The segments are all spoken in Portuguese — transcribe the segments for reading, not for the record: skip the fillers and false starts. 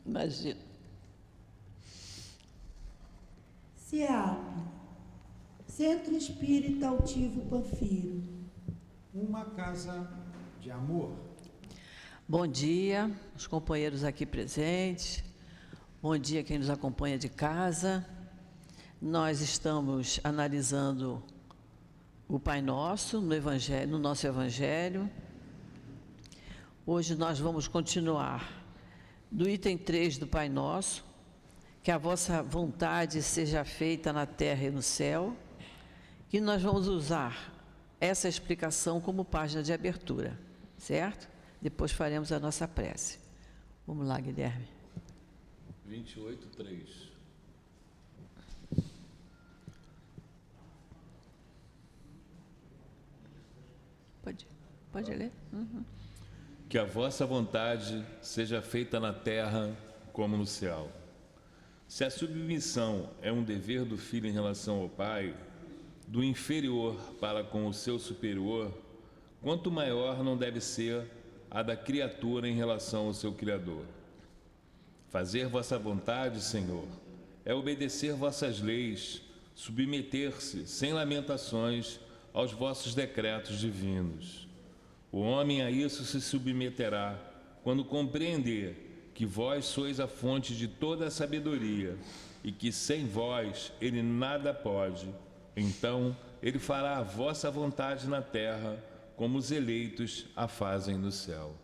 Imagina. CEAP, Centro Espírita Altivo Panfiro. Uma casa de amor. Bom dia, os companheiros aqui presentes. Bom dia quem nos acompanha de casa. Nós estamos analisando o Pai Nosso no Evangelho, no nosso Evangelho. Hoje nós vamos continuar do item 3 do Pai Nosso, que a vossa vontade seja feita na terra e no céu, que nós vamos usar essa explicação como página de abertura, certo? Depois faremos a nossa prece. Vamos lá, Guilherme. 28:3. Pode ler? Uhum. Que a vossa vontade seja feita na terra como no céu. Se a submissão é um dever do filho em relação ao pai, do inferior para com o seu superior, quanto maior não deve ser a da criatura em relação ao seu Criador. Fazer vossa vontade, Senhor, é obedecer vossas leis, submeter-se sem lamentações aos vossos decretos divinos. O homem a isso se submeterá quando compreender que vós sois a fonte de toda a sabedoria e que sem vós ele nada pode. Então ele fará a vossa vontade na terra, como os eleitos a fazem no céu.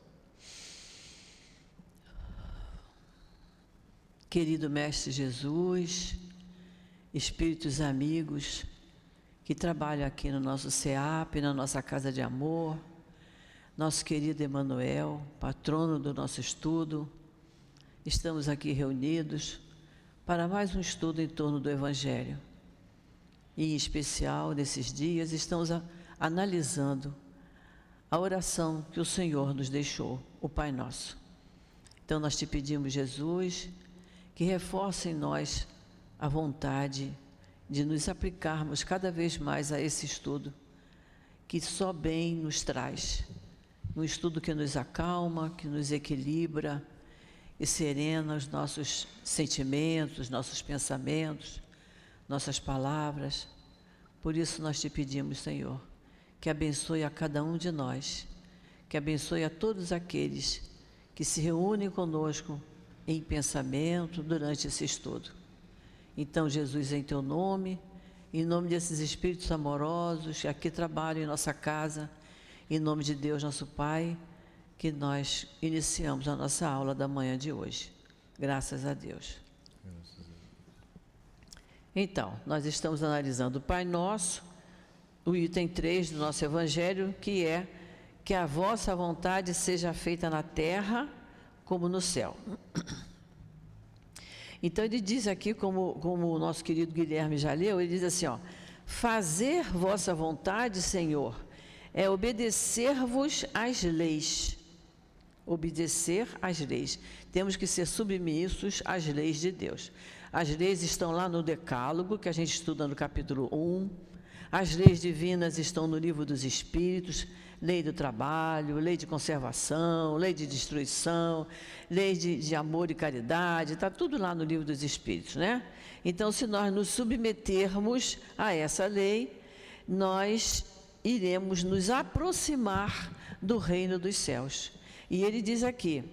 Querido Mestre Jesus, espíritos amigos que trabalham aqui no nosso CEAP, na nossa Casa de Amor, nosso querido Emanuel, patrono do nosso estudo, estamos aqui reunidos para mais um estudo em torno do Evangelho. E, em especial, nesses dias, estamos analisando a oração que o Senhor nos deixou, o Pai Nosso. Então, nós te pedimos, Jesus, que reforce em nós a vontade de nos aplicarmos cada vez mais a esse estudo, que só bem nos traz. Um estudo que nos acalma, que nos equilibra e serena os nossos sentimentos, nossos pensamentos, nossas palavras. Por isso nós te pedimos, Senhor, que abençoe a cada um de nós, que abençoe a todos aqueles que se reúnem conosco em pensamento durante esse estudo. Então, Jesus, em teu nome, em nome desses espíritos amorosos que aqui trabalham em nossa casa, em nome de Deus, nosso Pai, que nós iniciamos a nossa aula da manhã de hoje. Graças a Deus. Então, nós estamos analisando o Pai Nosso, o item 3 do nosso Evangelho, que é que a vossa vontade seja feita na terra como no céu. Então, ele diz aqui, como o nosso querido Guilherme já leu, ele diz assim, ó, fazer vossa vontade, Senhor, é obedecer-vos às leis. Obedecer às leis. Temos que ser submissos às leis de Deus. As leis estão lá no Decálogo, que a gente estuda no capítulo 1. As leis divinas estão no Livro dos Espíritos, lei do trabalho, lei de conservação, lei de destruição, lei de amor e caridade, está tudo lá no Livro dos Espíritos, né? Então, se nós nos submetermos a essa lei, nós iremos nos aproximar do reino dos céus. E ele diz aqui,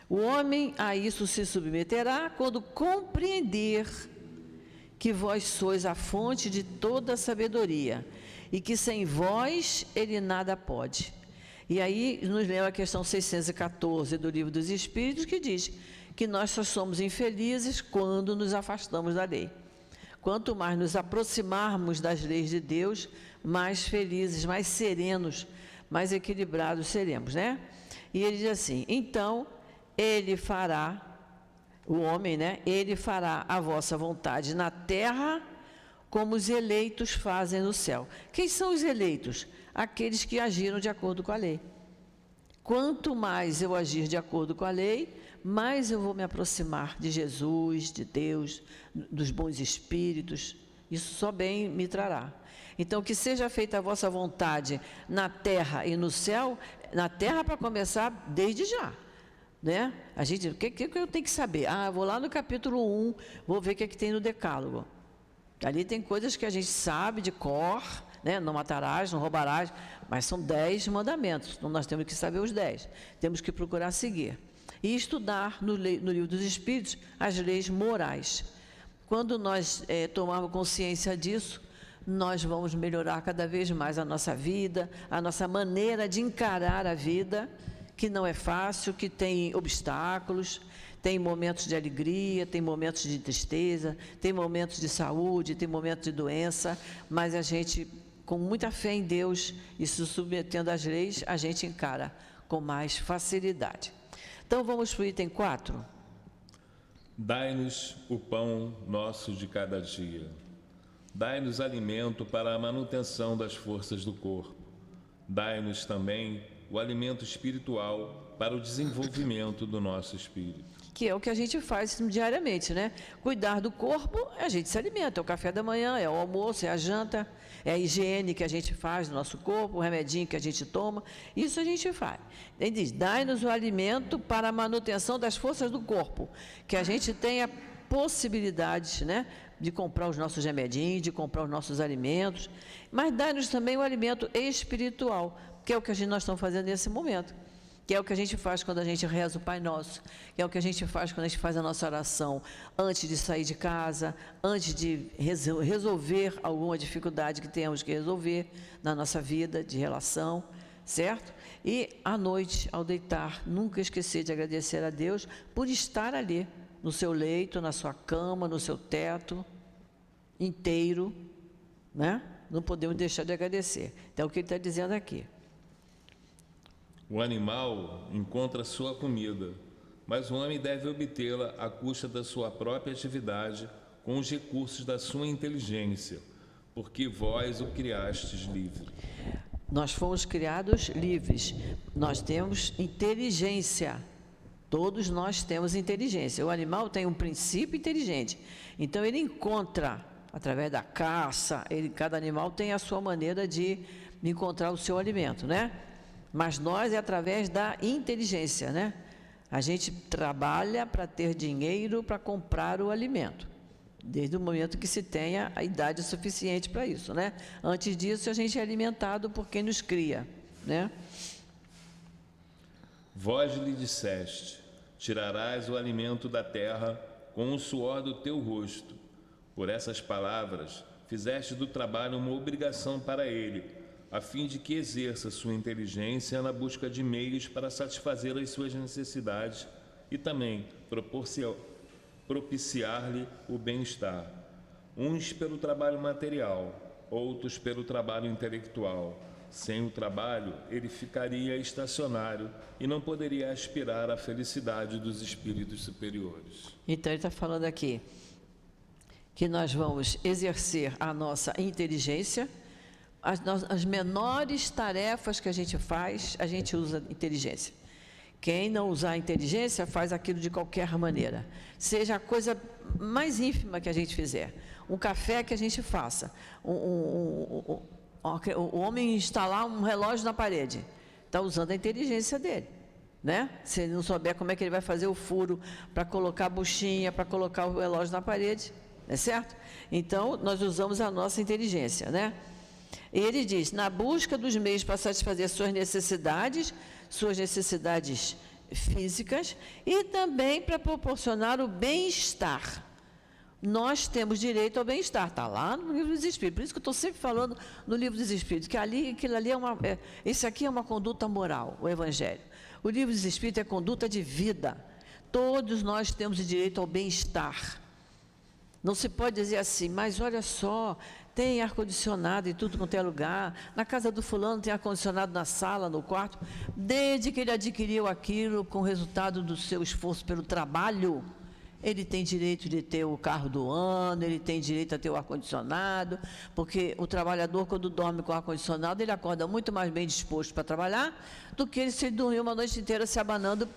o homem a isso se submeterá quando compreender que vós sois a fonte de toda a sabedoria e que sem vós ele nada pode. E aí nos leva a questão 614 do Livro dos Espíritos, que diz que nós só somos infelizes quando nos afastamos da lei. Quanto mais nos aproximarmos das leis de Deus, mais felizes, mais serenos, mais equilibrados seremos, né? E ele diz assim, então, ele fará, o homem, né? Ele fará a vossa vontade na terra, como os eleitos fazem no céu. Quem são os eleitos? Aqueles que agiram de acordo com a lei. Quanto mais eu agir de acordo com a lei, mais eu vou me aproximar de Jesus, de Deus, dos bons espíritos. Isso só bem me trará. Então, que seja feita a vossa vontade na terra e no céu, na terra para começar desde já. né? A gente, o que eu tenho que saber? Ah, eu vou lá no capítulo 1, vou ver o que é que tem no Decálogo. Ali tem coisas que a gente sabe de cor, né? Não matarás, não roubarás, mas são 10 mandamentos, então nós temos que saber os 10. Temos que procurar seguir. E estudar no livro dos Espíritos as leis morais. Quando nós tomarmos consciência disso, nós vamos melhorar cada vez mais a nossa vida, a nossa maneira de encarar a vida, que não é fácil, que tem obstáculos, tem momentos de alegria, tem momentos de tristeza, tem momentos de saúde, tem momentos de doença, mas a gente, com muita fé em Deus e se submetendo às leis, a gente encara com mais facilidade. Então, vamos para o item 4. Dai-nos o pão nosso de cada dia. Dai-nos alimento para a manutenção das forças do corpo. Dai-nos também o alimento espiritual para o desenvolvimento do nosso espírito. Que é o que a gente faz diariamente, né? Cuidar do corpo, a gente se alimenta, é o café da manhã, é o almoço, é a janta, é a higiene que a gente faz do nosso corpo, o remedinho que a gente toma, isso a gente faz. Ele diz, dai-nos o alimento para a manutenção das forças do corpo, que a gente tenha possibilidades, né, de comprar os nossos remedinhos, de comprar os nossos alimentos, mas dai-nos também o alimento espiritual, que é o que nós estamos fazendo nesse momento. Que é o que a gente faz quando a gente reza o Pai Nosso, que é o que a gente faz quando a gente faz a nossa oração antes de sair de casa, antes de resolver alguma dificuldade que tenhamos que resolver na nossa vida de relação, certo? E à noite, ao deitar, nunca esquecer de agradecer a Deus por estar ali, no seu leito, na sua cama, no seu teto, inteiro, né? Não podemos deixar de agradecer. Então, é o que ele está dizendo aqui. O animal encontra sua comida, mas o homem deve obtê-la à custa da sua própria atividade, com os recursos da sua inteligência, porque vós o criastes livre. Nós fomos criados livres, nós temos inteligência, todos nós temos inteligência. O animal tem um princípio inteligente, então ele encontra, através da caça, cada animal tem a sua maneira de encontrar o seu alimento, né? Mas nós é através da inteligência, né? A gente trabalha para ter dinheiro para comprar o alimento, desde o momento que se tenha a idade suficiente para isso, né? Antes disso, a gente é alimentado por quem nos cria, né? Vós lhe disseste, tirarás o alimento da terra com o suor do teu rosto. Por essas palavras, fizeste do trabalho uma obrigação para ele, a fim de que exerça sua inteligência na busca de meios para satisfazer as suas necessidades e também propiciar-lhe o bem-estar. Uns pelo trabalho material, outros pelo trabalho intelectual. Sem o trabalho, ele ficaria estacionário e não poderia aspirar à felicidade dos espíritos superiores. Então, ele está falando aqui que nós vamos exercer a nossa inteligência. As menores tarefas que a gente faz, a gente usa inteligência. Quem não usar a inteligência faz aquilo de qualquer maneira. Seja a coisa mais ínfima que a gente fizer. Um café que a gente faça. O homem instalar um relógio na parede. Está usando a inteligência dele, né? Se ele não souber como é que ele vai fazer o furo para colocar a buchinha, para colocar o relógio na parede, não é certo? Então, nós usamos a nossa inteligência, né? Ele diz, na busca dos meios para satisfazer suas necessidades físicas e também para proporcionar o bem-estar. Nós temos direito ao bem-estar, está lá no Livro dos Espíritos. Por isso que eu estou sempre falando no Livro dos Espíritos, que aquilo ali esse aqui é uma conduta moral, o Evangelho. O Livro dos Espíritos é conduta de vida. Todos nós temos direito ao bem-estar. Não se pode dizer assim, mas olha só, tem ar-condicionado em tudo quanto é lugar, na casa do fulano tem ar-condicionado na sala, no quarto, desde que ele adquiriu aquilo com o resultado do seu esforço pelo trabalho, ele tem direito de ter o carro do ano, ele tem direito a ter o ar-condicionado, porque o trabalhador, quando dorme com o ar-condicionado, ele acorda muito mais bem disposto para trabalhar do que se ele dormir uma noite inteira se abanando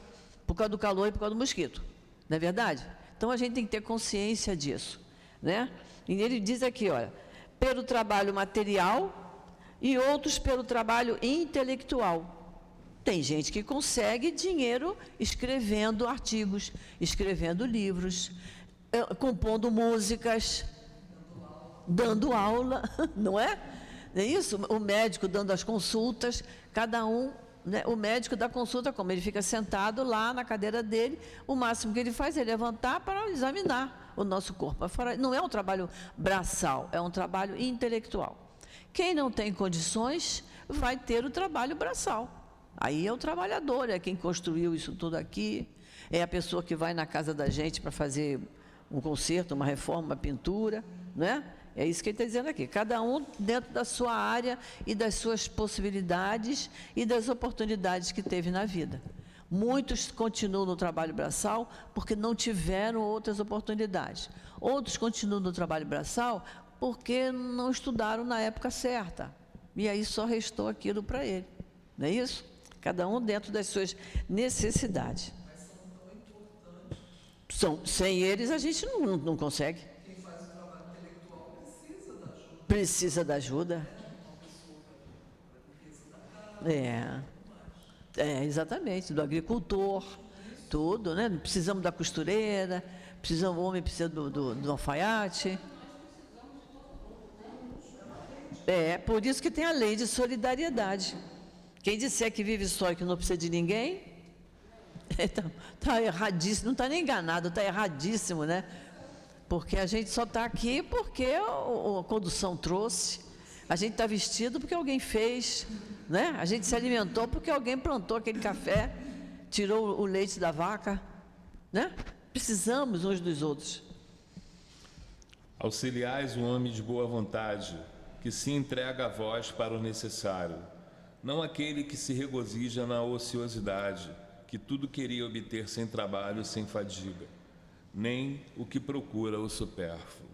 por causa do calor e por causa do mosquito. Não é verdade? Então, a gente tem que ter consciência disso, né? E ele diz aqui, olha, pelo trabalho material e outros pelo trabalho intelectual. Tem gente que consegue dinheiro escrevendo artigos, escrevendo livros, compondo músicas, dando aula, não é? Não é isso? O médico dando as consultas, cada um, né? O médico dá consulta como? Ele fica sentado lá na cadeira dele, o máximo que ele faz é levantar para examinar o nosso corpo. Não é um trabalho braçal, é um trabalho intelectual. Quem não tem condições vai ter o trabalho braçal. Aí é o trabalhador, é quem construiu isso tudo aqui, é a pessoa que vai na casa da gente para fazer um conserto, uma reforma, uma pintura, né? É isso que ele está dizendo aqui. Cada um dentro da sua área e das suas possibilidades e das oportunidades que teve na vida. Muitos continuam no trabalho braçal porque não tiveram outras oportunidades. Outros continuam no trabalho braçal porque não estudaram na época certa. E aí só restou aquilo para ele. Não é isso? Cada um dentro das suas necessidades. Mas são tão importantes. Sem eles a gente não consegue. Quem faz o trabalho intelectual precisa da ajuda. Precisa da ajuda. Uma pessoa vai precisa da casa. Exatamente, do agricultor, tudo, né? Precisamos da costureira, o homem precisa do alfaiate. Por isso que tem a lei de solidariedade. Quem disser que vive só e que não precisa de ninguém, está erradíssimo, não está nem enganado, está erradíssimo, né? Porque a gente só está aqui porque a condução trouxe, a gente está vestido porque alguém fez, né? A gente se alimentou porque alguém plantou aquele café, tirou o leite da vaca, né? Precisamos uns dos outros. Auxiliais o homem de boa vontade, que se entrega a vós para o necessário, não aquele que se regozija na ociosidade, que tudo queria obter sem trabalho, sem fadiga, nem o que procura o supérfluo.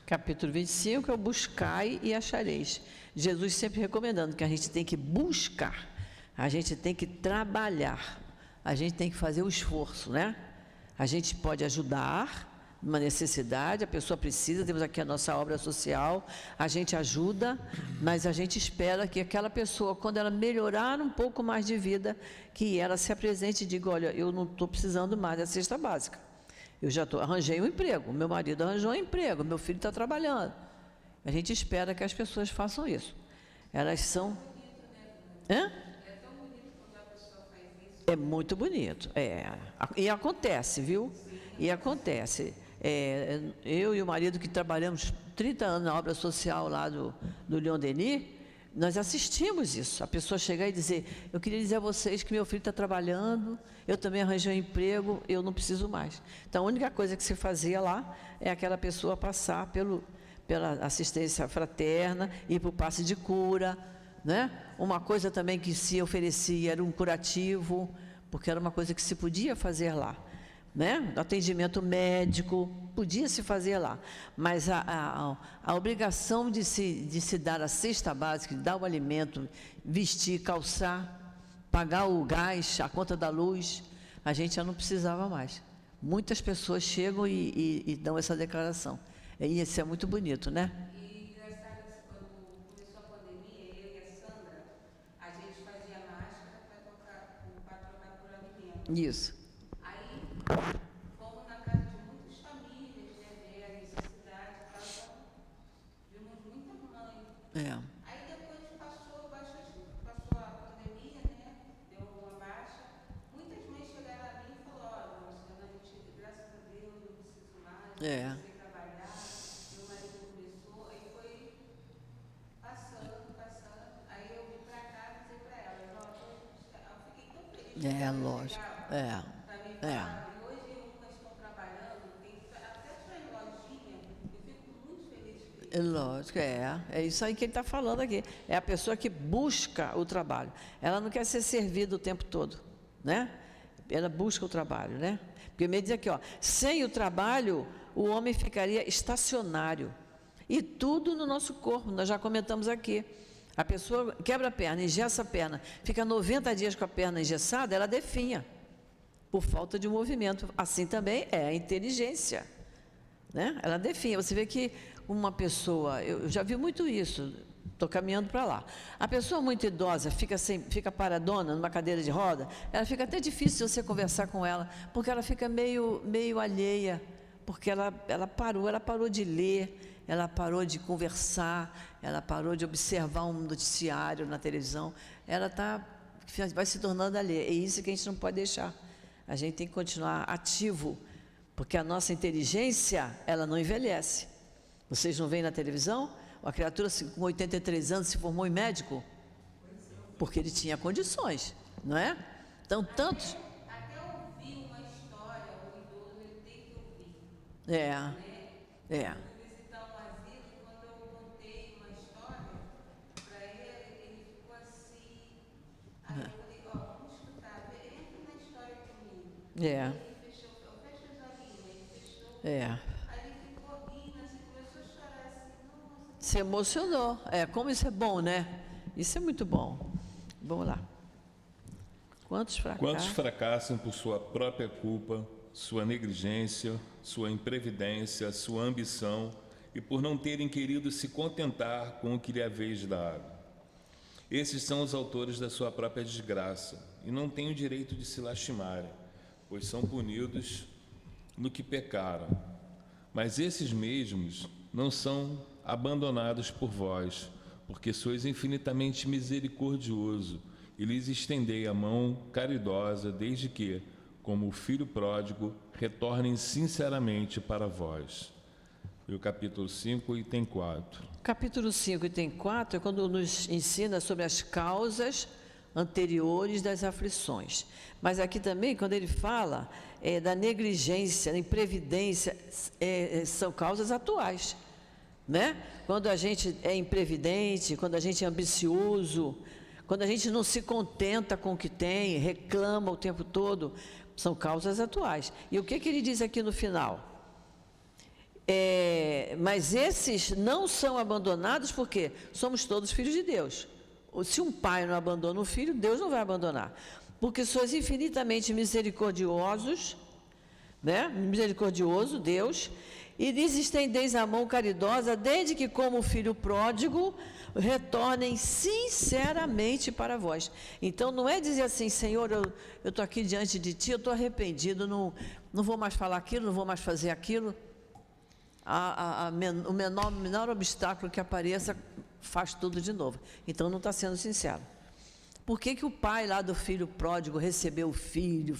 Capítulo 25 é o buscai e achareis. Jesus sempre recomendando que a gente tem que buscar, a gente tem que trabalhar, a gente tem que fazer o esforço, né? A gente pode ajudar uma necessidade, a pessoa precisa, temos aqui a nossa obra social, a gente ajuda, mas a gente espera que aquela pessoa, quando ela melhorar um pouco mais de vida, que ela se apresente e diga, olha, eu não estou precisando mais da cesta básica, eu já arranjei um emprego, meu marido arranjou um emprego, meu filho está trabalhando. A gente espera que as pessoas façam isso. Elas são... Hã? É muito bonito, E acontece, viu? E acontece. Eu e o marido que trabalhamos 30 anos na obra social lá do Leon Denis, nós assistimos isso. A pessoa chegar e dizer, eu queria dizer a vocês que meu filho está trabalhando, eu também arranjei um emprego, eu não preciso mais. Então, a única coisa que se fazia lá é aquela pessoa passar pela assistência fraterna, ir para o passe de cura, né? Uma coisa também que se oferecia era um curativo, porque era uma coisa que se podia fazer lá, né? Atendimento médico, podia se fazer lá, mas a obrigação de se dar a cesta básica, de dar o alimento, vestir, calçar, pagar o gás, a conta da luz, a gente já não precisava mais. Muitas pessoas chegam e dão essa declaração. E isso é muito bonito, né? E engraçado, quando começou a pandemia, eu e a Sandra, a gente fazia máscara para trocar por alimento. Isso. Aí, fomos na casa de muitas famílias, né, ver a necessidade e tal, vimos muita mãe. Aí depois passou a pandemia, né, deu uma baixa, muitas mães chegaram a mim e falaram, olha, Marcela, a gente, graças a Deus, não preciso mais, não precisei trabalhar, meu marido começou, aí foi passando, aí eu vim pra cá e dizer pra ela, eu fiquei tão feliz. Lógico. E hoje umas estão trabalhando, tem até suas lojinhas, eu fico muito feliz com isso. Lógico, é isso aí que ele está falando aqui. É a pessoa que busca o trabalho. Ela não quer ser servida o tempo todo, né? Ela busca o trabalho, né? Porque me diz aqui, ó, sem o trabalho, o homem ficaria estacionário. E tudo no nosso corpo, nós já comentamos aqui. A pessoa quebra a perna, engessa a perna, fica 90 dias com a perna engessada, ela definha, por falta de movimento. Assim também é a inteligência, né? Ela definha. Você vê que uma pessoa, eu já vi muito isso, estou caminhando para lá. A pessoa muito idosa fica paradona numa cadeira de roda, ela fica até difícil você conversar com ela, porque ela fica meio alheia, porque ela parou de ler, ela parou de conversar, ela parou de observar um noticiário na televisão, vai se tornando alheia. É isso que a gente não pode deixar. A gente tem que continuar ativo, porque a nossa inteligência, ela não envelhece. Vocês não veem na televisão? A criatura com 83 anos se formou em médico? Porque ele tinha condições, não é? Então, tantos... Até ouvir uma história, o idoso ele tem que ouvir. É. Fui visitar um asilo e quando eu contei uma história para ele ficou assim. Aí eu falei, vamos escutar, entra na história comigo. É. Ele fechou, fecha os olhinhos, ele fechou. É. Aí ele ficou rindo, assim, começou a chorar assim, nossa. Se emocionou. Como isso é bom, né? Isso é muito bom. Vamos lá. Quantos fracassam por sua própria culpa, sua negligência, sua imprevidência, sua ambição e por não terem querido se contentar com o que lhe haveis dado? Esses são os autores da sua própria desgraça e não têm o direito de se lastimarem, pois são punidos no que pecaram. Mas esses mesmos não são abandonados por vós, porque sois infinitamente misericordioso e lhes estendei a mão caridosa, desde que, como o filho pródigo, retornem sinceramente para vós. E o capítulo 5, item 4. Capítulo 5, item 4 é quando nos ensina sobre as causas anteriores das aflições. Mas aqui também, quando ele fala da negligência, da imprevidência, são causas atuais, né? Quando a gente é imprevidente, quando a gente é ambicioso, quando a gente não se contenta com o que tem, reclama o tempo todo, são causas atuais. E o que ele diz aqui no final? Mas esses não são abandonados porque somos todos filhos de Deus. Se um pai não abandona um filho, Deus não vai abandonar. Porque sois infinitamente misericordiosos, né? Misericordioso, Deus, e lhes estendeis a mão caridosa, desde que, como o filho pródigo, retornem sinceramente para vós. Então, não é dizer assim, Senhor, eu estou aqui diante de Ti, eu estou arrependido, não vou mais falar aquilo, não vou mais fazer aquilo. O menor obstáculo que apareça, faz tudo de novo. Então, não está sendo sincero. Por que o pai lá do filho pródigo recebeu o filho,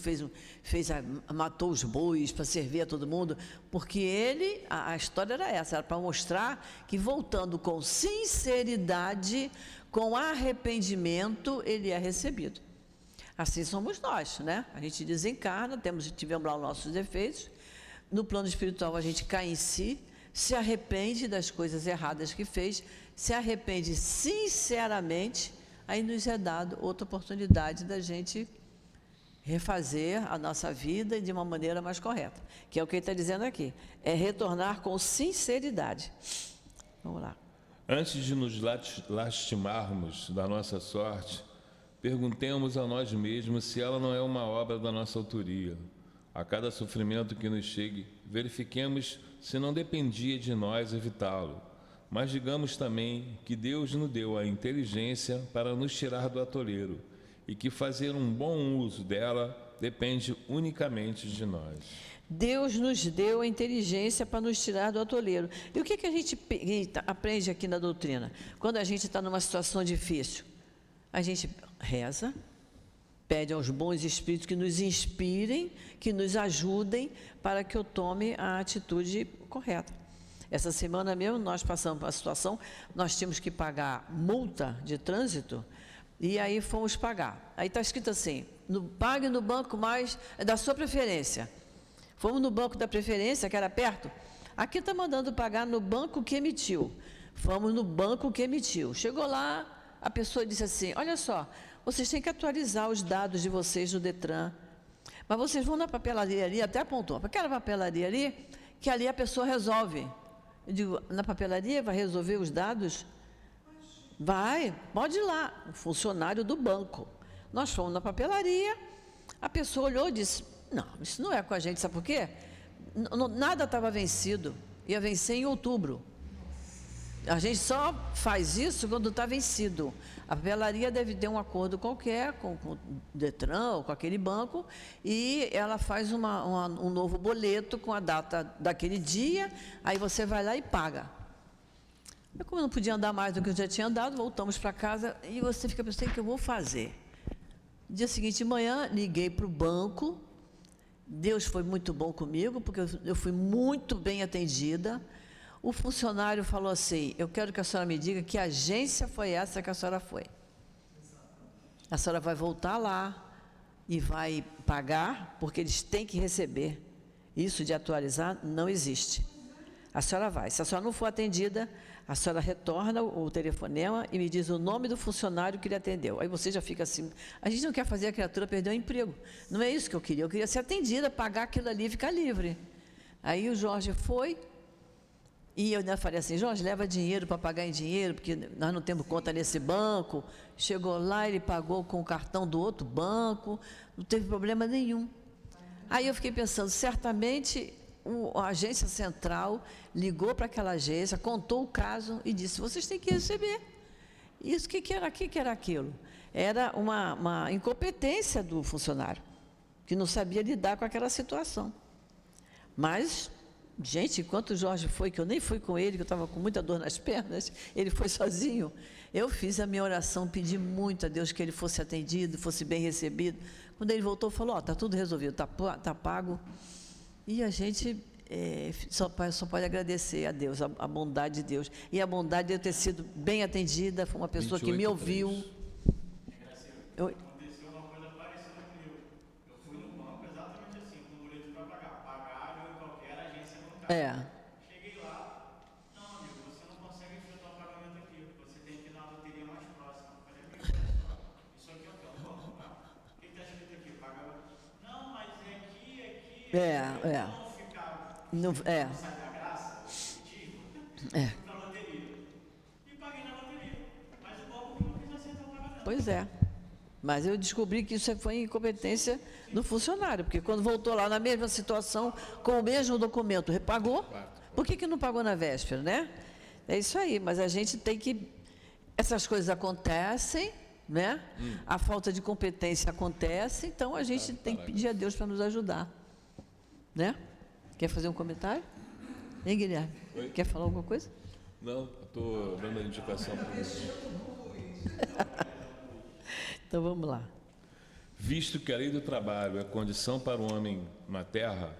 matou os bois para servir a todo mundo? Porque a história era essa, era para mostrar que voltando com sinceridade, com arrependimento, ele é recebido. Assim somos nós, né? A gente desencarna, tivemos lá os nossos defeitos, no plano espiritual a gente cai em si, se arrepende das coisas erradas que fez, se arrepende sinceramente, aí nos é dado outra oportunidade da gente refazer a nossa vida de uma maneira mais correta, que é o que ele está dizendo aqui, é retornar com sinceridade. Vamos lá. Antes de nos lastimarmos da nossa sorte, perguntemos a nós mesmos se ela não é uma obra da nossa autoria. A cada sofrimento que nos chegue, verifiquemos se não dependia de nós evitá-lo. Mas digamos também que Deus nos deu a inteligência para nos tirar do atoleiro e que fazer um bom uso dela depende unicamente de nós. Deus nos deu a inteligência para nos tirar do atoleiro. E o que a gente aprende aqui na doutrina? Quando a gente está numa situação difícil, a gente reza, pede aos bons espíritos que nos inspirem, que nos ajudem para que eu tome a atitude correta. Essa semana mesmo nós passamos por uma situação, nós tínhamos que pagar multa de trânsito e aí fomos pagar. Aí está escrito assim, pague no banco mais da sua preferência. Fomos no banco da preferência, que era perto, aqui está mandando pagar no banco que emitiu. Fomos no banco que emitiu. Chegou lá, a pessoa disse assim, olha só, vocês têm que atualizar os dados de vocês no Detran, mas vocês vão na papelaria ali, até apontou, aquela papelaria ali, que ali a pessoa resolve. Eu digo, na papelaria vai resolver os dados? Vai, pode ir lá, o funcionário do banco. Nós fomos na papelaria, a pessoa olhou e disse, não, isso não é com a gente, sabe por quê? Nada estava vencido, ia vencer em outubro. A gente só faz isso quando está vencido. A papelaria deve ter um acordo qualquer com o Detran ou com aquele banco e ela faz um novo boleto com a data daquele dia, aí você vai lá e paga. Eu, como eu não podia andar mais do que eu já tinha andado, voltamos para casa e você fica pensando, o que eu vou fazer? Dia seguinte de manhã, liguei para o banco. Deus foi muito bom comigo, porque eu fui muito bem atendida. O funcionário falou assim, eu quero que a senhora me diga que agência foi essa que a senhora foi. A senhora vai voltar lá e vai pagar, porque eles têm que receber. Isso de atualizar não existe. A senhora vai. Se a senhora não for atendida, a senhora retorna o telefonema e me diz o nome do funcionário que lhe atendeu. Aí você já fica assim, a gente não quer fazer a criatura perder o emprego. Não é isso que eu queria ser atendida, pagar aquilo ali e ficar livre. Aí o Jorge foi, e eu falei assim, Jorge, leva dinheiro para pagar em dinheiro, porque nós não temos conta nesse banco. Chegou lá, ele pagou com o cartão do outro banco, não teve problema nenhum. Aí eu fiquei pensando, certamente a agência central ligou para aquela agência, contou o caso e disse, vocês têm que receber. Isso, o que era aquilo? Era uma incompetência do funcionário, que não sabia lidar com aquela situação. Mas, gente, enquanto o Jorge foi, que eu nem fui com ele, que eu estava com muita dor nas pernas, ele foi sozinho, eu fiz a minha oração, pedi muito a Deus que ele fosse atendido, fosse bem recebido. Quando ele voltou, falou, está tudo resolvido, está pago. E a gente só pode agradecer a Deus, a bondade de Deus. E a bondade de eu ter sido bem atendida, foi uma pessoa que me ouviu. Aconteceu uma coisa parecida comigo. Eu fui no banco exatamente assim, com um boleto para pagar. Pagaram em qualquer agência bancária. Cheguei lá, não, amigo, você não consegue efetuar o pagamento aqui. Você tem que ir na loteria mais próxima. Eu falei, amigo, isso aqui é o que eu não vou comprar. O que está escrito aqui? Pagamento. Não, mas é aqui. Não ficar. Não sai da graça, fui para a loteria. E paguei na loteria. Mas o banco não quis aceitar o pagamento. Pois é. Mas eu descobri que isso foi incompetência do funcionário, porque quando voltou lá na mesma situação, com o mesmo documento, repagou. Por que não pagou na véspera, né? É isso aí, mas a gente tem que... Essas coisas acontecem, né? A falta de competência acontece, então a gente tem que pedir a Deus para nos ajudar. Né? Quer fazer um comentário? Hein, Guilherme? Oi? Quer falar alguma coisa? Não, estou dando a indicação para você. Então, vamos lá. Visto que a lei do trabalho é condição para o homem na terra,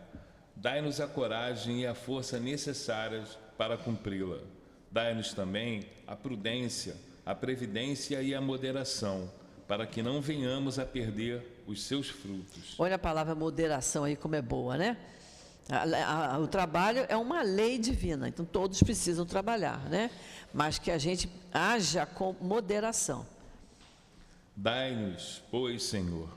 dai-nos a coragem e a força necessárias para cumpri-la. Dai-nos também a prudência, a previdência e a moderação, para que não venhamos a perder os seus frutos. Olha a palavra moderação aí como é boa, né? O trabalho é uma lei divina, então todos precisam trabalhar, né? Mas que a gente haja com moderação. Dai-nos, pois, Senhor,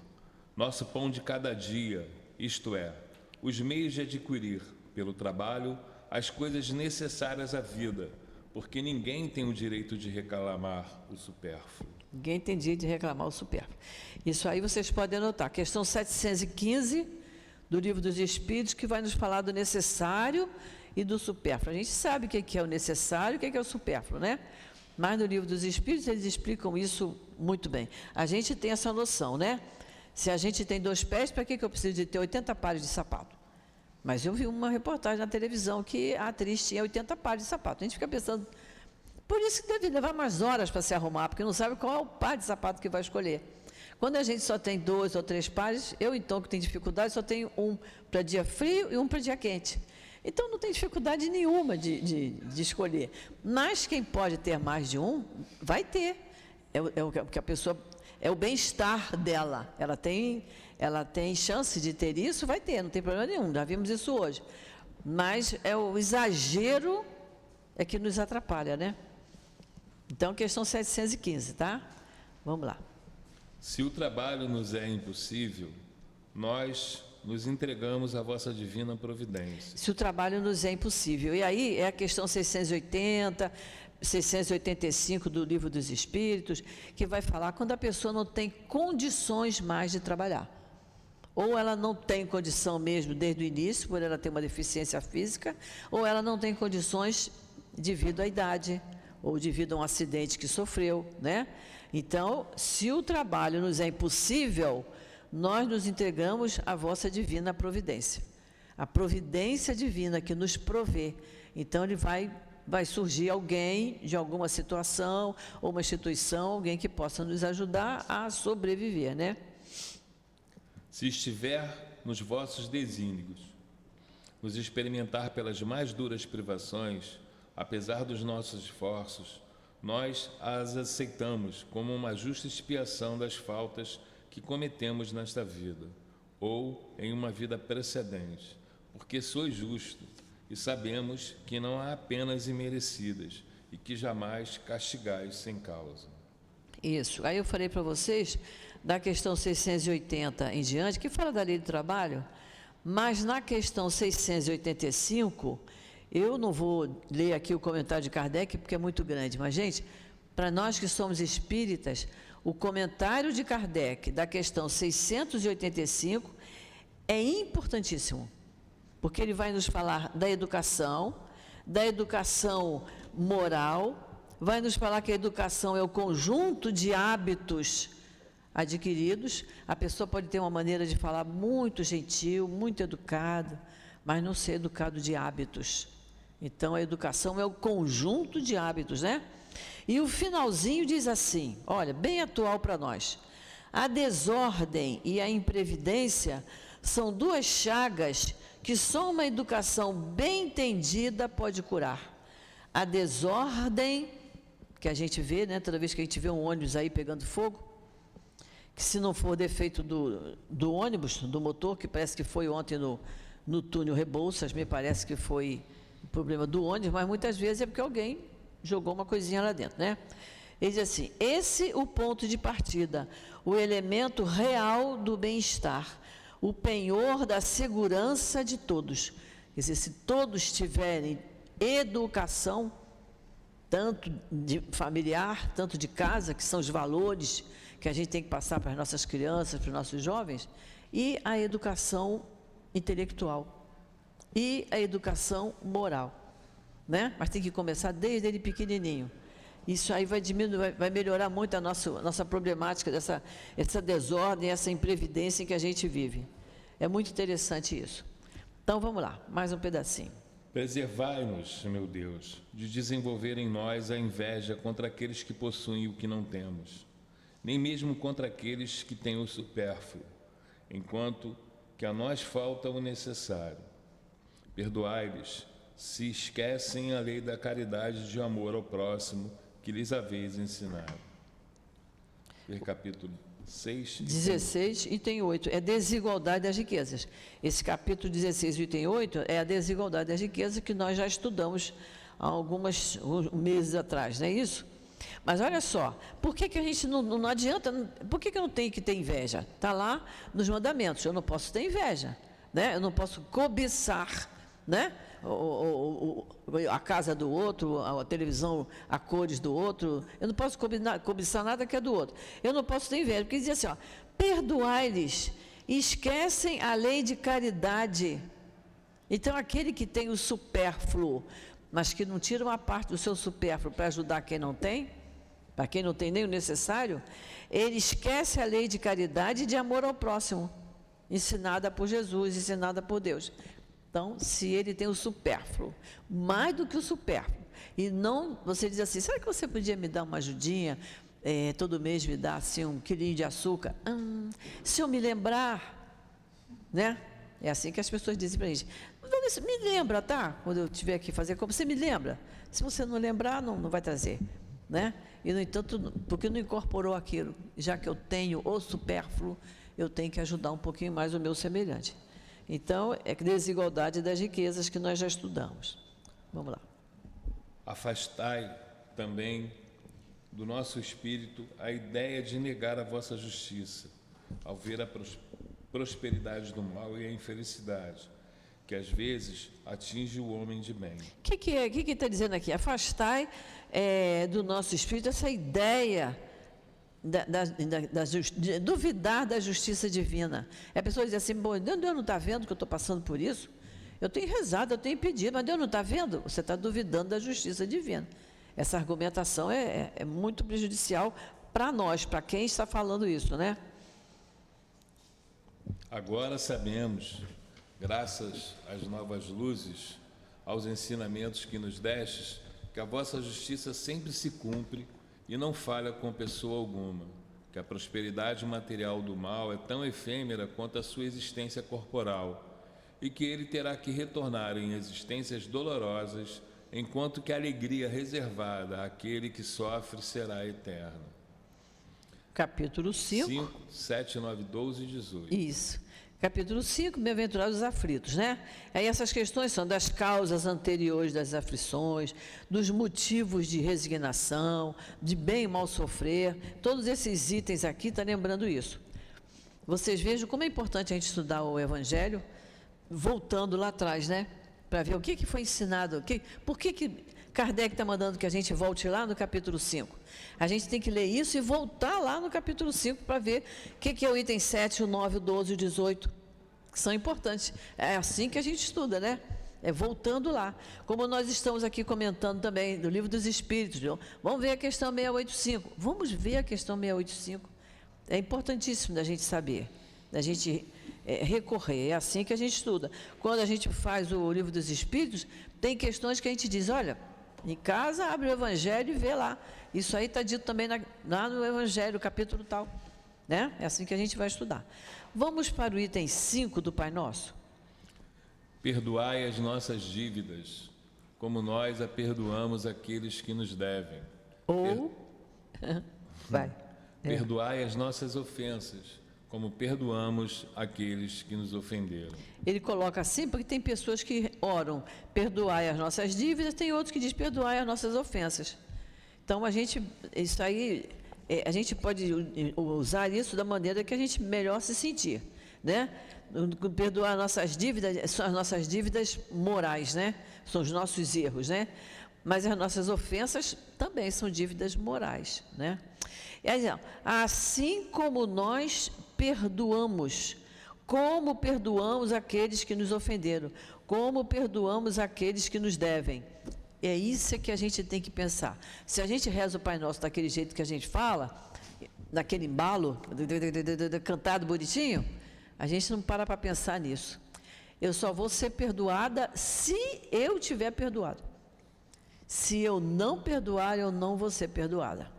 nosso pão de cada dia, isto é, os meios de adquirir, pelo trabalho, as coisas necessárias à vida, porque ninguém tem o direito de reclamar o supérfluo. Ninguém tem direito de reclamar o supérfluo. Isso aí vocês podem anotar. Questão 715 do Livro dos Espíritos, que vai nos falar do necessário e do supérfluo. A gente sabe o que é o necessário e o que é o supérfluo, né? Mas no Livro dos Espíritos eles explicam isso muito bem. A gente tem essa noção, né? Se a gente tem 2 pés, para que eu preciso de ter 80 pares de sapato? Mas eu vi uma reportagem na televisão que a atriz tinha 80 pares de sapato. A gente fica pensando, por isso que deve levar mais horas para se arrumar, porque não sabe qual é o par de sapato que vai escolher. Quando a gente só tem 2 ou 3 pares, eu então que tenho dificuldade, só tenho um para dia frio e um para dia quente. Então não tem dificuldade nenhuma de escolher. Mas quem pode ter mais de um, vai ter. É o que a pessoa, é o bem-estar dela. Ela tem chance de ter isso, vai ter, não tem problema nenhum. Já vimos isso hoje. Mas é o exagero é que nos atrapalha, né? Então, questão 715, tá? Vamos lá. Se o trabalho nos é impossível, nós nos entregamos à vossa divina providência. Se o trabalho nos é impossível. E aí é a questão 680, 685 do Livro dos Espíritos, que vai falar quando a pessoa não tem condições mais de trabalhar. Ou ela não tem condição mesmo desde o início, por ela ter uma deficiência física, ou ela não tem condições devido à idade, ou devido a um acidente que sofreu, né? Então, se o trabalho nos é impossível, nós nos entregamos à vossa divina providência. A providência divina que nos provê. Então, vai surgir alguém de alguma situação, ou uma instituição, alguém que possa nos ajudar a sobreviver, né? Se estiver nos vossos desígnios, nos experimentar pelas mais duras privações, apesar dos nossos esforços, nós as aceitamos como uma justa expiação das faltas que cometemos nesta vida, ou em uma vida precedente, porque sois justo, e sabemos que não há penas imerecidas, e que jamais castigais sem causa. Isso. Aí eu falei para vocês da questão 680 em diante, que fala da lei do trabalho, mas na questão 685, eu não vou ler aqui o comentário de Kardec, porque é muito grande, mas, gente, para nós que somos espíritas, o comentário de Kardec da questão 685 é importantíssimo, porque ele vai nos falar da educação moral, vai nos falar que a educação é o conjunto de hábitos adquiridos. A pessoa pode ter uma maneira de falar muito gentil, muito educada, mas não ser educado de hábitos. Então, a educação é o conjunto de hábitos, né? E o finalzinho diz assim, olha, bem atual para nós. A desordem e a imprevidência são duas chagas que só uma educação bem entendida pode curar. A desordem, que a gente vê, né, toda vez que a gente vê um ônibus aí pegando fogo, que se não for defeito do ônibus, do motor, que parece que foi ontem no túnel Rebouças, me parece que foi o problema do ônibus, mas muitas vezes é porque alguém jogou uma coisinha lá dentro, né? Ele diz assim, esse é o ponto de partida, o elemento real do bem-estar, o penhor da segurança de todos. Quer dizer, se todos tiverem educação, tanto de familiar, tanto de casa, que são os valores que a gente tem que passar para as nossas crianças, para os nossos jovens, e a educação intelectual, e a educação moral, né? Mas tem que começar desde ele pequenininho. Isso aí vai diminuir, vai melhorar muito a nossa problemática essa desordem, essa imprevidência em que a gente vive. É muito interessante isso. Então, vamos lá, mais um pedacinho. Preservai-nos, meu Deus, de desenvolver em nós a inveja contra aqueles que possuem o que não temos, nem mesmo contra aqueles que têm o supérfluo, enquanto que a nós falta o necessário. Perdoai-lhes se esquecem a lei da caridade de amor ao próximo que lhes haveis ensinado. Capítulo 6. 16, item 8, é desigualdade das riquezas. Esse capítulo 16, item 8, é a desigualdade das riquezas que nós já estudamos há alguns meses atrás, não é isso? Mas olha só, por que a gente não adianta, por que eu não tenho que ter inveja? Está lá nos mandamentos, eu não posso ter inveja, né? Eu não posso cobiçar, né? A casa do outro, a televisão, a cores do outro, eu não posso cobiçar nada que é do outro. Eu não posso ter inveja, porque dizia assim, ó, perdoai-lhes, esquecem a lei de caridade. Então, aquele que tem o supérfluo, mas que não tira uma parte do seu supérfluo para ajudar quem não tem, para quem não tem nem o necessário, ele esquece a lei de caridade e de amor ao próximo, ensinada por Jesus, ensinada por Deus. Então, se ele tem o supérfluo, mais do que o supérfluo, e não, você diz assim, será que você podia me dar uma ajudinha, todo mês me dar assim um quilinho de açúcar? Se eu me lembrar, né? É assim que as pessoas dizem para a gente, me lembra, tá? Quando eu tiver que fazer compra, você me lembra. Se você não lembrar, não vai trazer, né? E, no entanto, porque não incorporou aquilo, já que eu tenho o supérfluo, eu tenho que ajudar um pouquinho mais o meu semelhante. Então, é desigualdade das riquezas que nós já estudamos. Vamos lá. Afastai também do nosso espírito a ideia de negar a vossa justiça, ao ver a prosperidade do mal e a infelicidade, que às vezes atinge o homem de bem. O que está dizendo aqui? Afastai do nosso espírito essa ideia de duvidar da justiça divina. A pessoa diz assim, bom, Deus não está vendo que eu estou passando por isso? Eu tenho rezado, eu tenho pedido, mas Deus não está vendo? Você está duvidando da justiça divina. Essa argumentação é muito prejudicial para nós, para quem está falando isso, né? Agora sabemos, graças às novas luzes, aos ensinamentos que nos destes, que a vossa justiça sempre se cumpre e não falha com pessoa alguma, que a prosperidade material do mal é tão efêmera quanto a sua existência corporal, e que ele terá que retornar em existências dolorosas, enquanto que a alegria reservada àquele que sofre será eterna. Capítulo 5. 5, 7, 9, 12 e 18. Isso. Capítulo 5, bem-aventurados os aflitos, né? Aí essas questões são das causas anteriores das aflições, dos motivos de resignação, de bem e mal sofrer. Todos esses itens aqui estão lembrando isso. Vocês vejam como é importante a gente estudar o Evangelho, voltando lá atrás, né? Para ver o que foi ensinado, por que Kardec está mandando que a gente volte lá no capítulo 5. A gente tem que ler isso e voltar lá no capítulo 5 para ver o que é o item 7, o 9, o 12 e o 18, que são importantes. É assim que a gente estuda, né? É voltando lá. Como nós estamos aqui comentando também do Livro dos Espíritos, vamos ver a questão 685. Vamos ver a questão 685. É importantíssimo da gente saber, da gente recorrer. É assim que a gente estuda. Quando a gente faz o Livro dos Espíritos, tem questões que a gente diz, olha, em casa, abre o Evangelho e vê lá. Isso aí está dito também lá no Evangelho, capítulo tal. Né? É assim que a gente vai estudar. Vamos para o item 5 do Pai Nosso. Perdoai as nossas dívidas, como nós a perdoamos aqueles que nos devem. Ou... Vai. Perdoai as nossas ofensas, como perdoamos aqueles que nos ofenderam. Ele coloca assim porque tem pessoas que oram, perdoai as nossas dívidas, tem outros que diz perdoai as nossas ofensas. Então, isso aí, a gente pode usar isso da maneira que a gente melhor se sentir, né? Perdoar nossas dívidas, são as nossas dívidas morais, né? São os nossos erros, né? Mas as nossas ofensas também são dívidas morais, né? E aí, assim como nós perdoamos, como perdoamos aqueles que nos ofenderam, como perdoamos aqueles que nos devem. É isso que a gente tem que pensar. Se a gente reza o Pai Nosso daquele jeito que a gente fala, naquele embalo, cantado bonitinho, a gente não para pensar nisso. Eu só vou ser perdoada se eu tiver perdoado. Se eu não perdoar, eu não vou ser perdoada.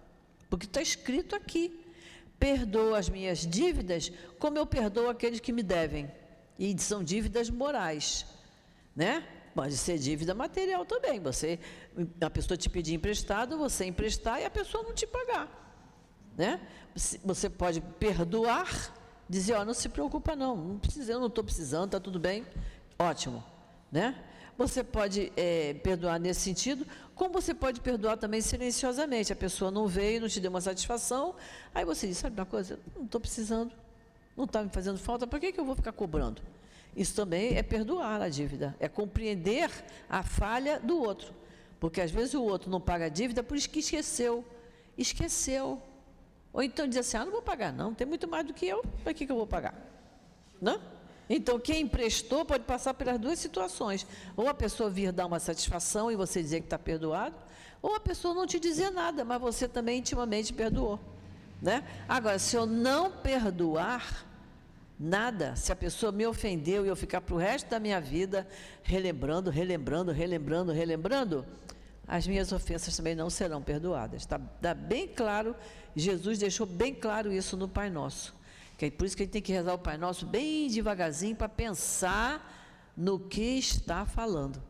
Porque está escrito aqui, perdoo as minhas dívidas como eu perdoo aqueles que me devem. E são dívidas morais, né? Pode ser dívida material também. A pessoa te pedir emprestado, você emprestar e a pessoa não te pagar, né? Você pode perdoar, dizer, não se preocupa não precisa, eu não estou precisando, está tudo bem, ótimo, né? Você pode perdoar nesse sentido, como você pode perdoar também silenciosamente. A pessoa não veio, não te deu uma satisfação, aí você diz, sabe uma coisa, não estou precisando, não está me fazendo falta, por que eu vou ficar cobrando? Isso também é perdoar a dívida, é compreender a falha do outro, porque às vezes o outro não paga a dívida por isso que esqueceu, ou então diz assim, não vou pagar não, tem muito mais do que eu, para que eu vou pagar? Não? Então, quem emprestou pode passar pelas duas situações, ou a pessoa vir dar uma satisfação e você dizer que está perdoado, ou a pessoa não te dizer nada, mas você também intimamente perdoou, né? Agora, se eu não perdoar nada, se a pessoa me ofendeu e eu ficar para o resto da minha vida relembrando, as minhas ofensas também não serão perdoadas. Está bem claro, Jesus deixou bem claro isso no Pai Nosso. Que é por isso que a gente tem que rezar o Pai Nosso bem devagarzinho para pensar no que está falando.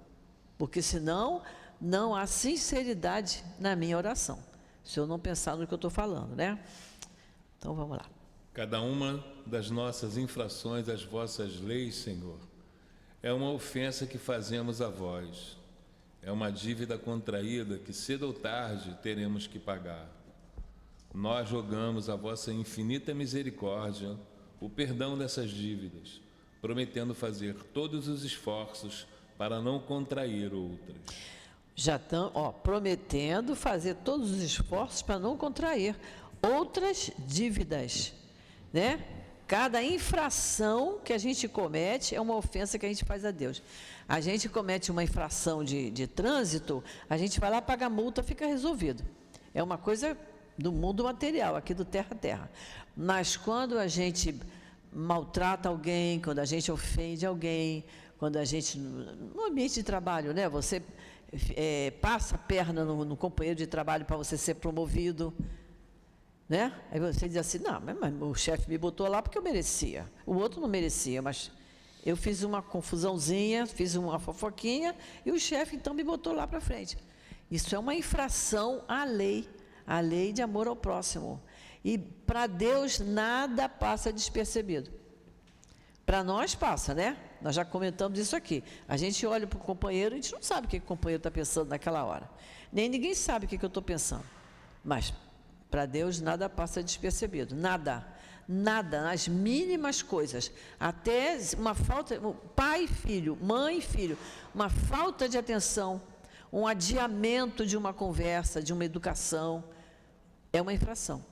Porque senão não há sinceridade na minha oração, se eu não pensar no que eu estou falando, né? Então vamos lá. Cada uma das nossas infrações às vossas leis, Senhor, é uma ofensa que fazemos a vós. É uma dívida contraída que cedo ou tarde teremos que pagar. Nós rogamos a vossa infinita misericórdia o perdão dessas dívidas, prometendo fazer todos os esforços para não contrair outras. Já estão, prometendo fazer todos os esforços para não contrair outras dívidas, né? Cada infração que a gente comete é uma ofensa que a gente faz a Deus. A gente comete uma infração de trânsito, a gente vai lá, paga a multa, fica resolvido. É uma coisa do mundo material, aqui do terra a terra. Mas quando a gente maltrata alguém, quando a gente ofende alguém, quando a gente, no ambiente de trabalho, né, você passa a perna no companheiro de trabalho para você ser promovido, né? Aí você diz assim, não, mas o chefe me botou lá porque eu merecia. O outro não merecia, mas eu fiz uma confusãozinha, fiz uma fofoquinha, e o chefe então me botou lá para frente. Isso é uma infração à lei de amor ao próximo. E para Deus nada passa despercebido. Para nós passa, né? Nós já comentamos isso aqui. A gente olha para o companheiro, a gente não sabe o que o companheiro está pensando naquela hora. Nem ninguém sabe o que eu estou pensando. Mas para Deus nada passa despercebido. Nada. Nada, nas mínimas coisas. Até uma falta, pai e filho, mãe e filho, uma falta de atenção, um adiamento de uma conversa, de uma educação, é uma infração.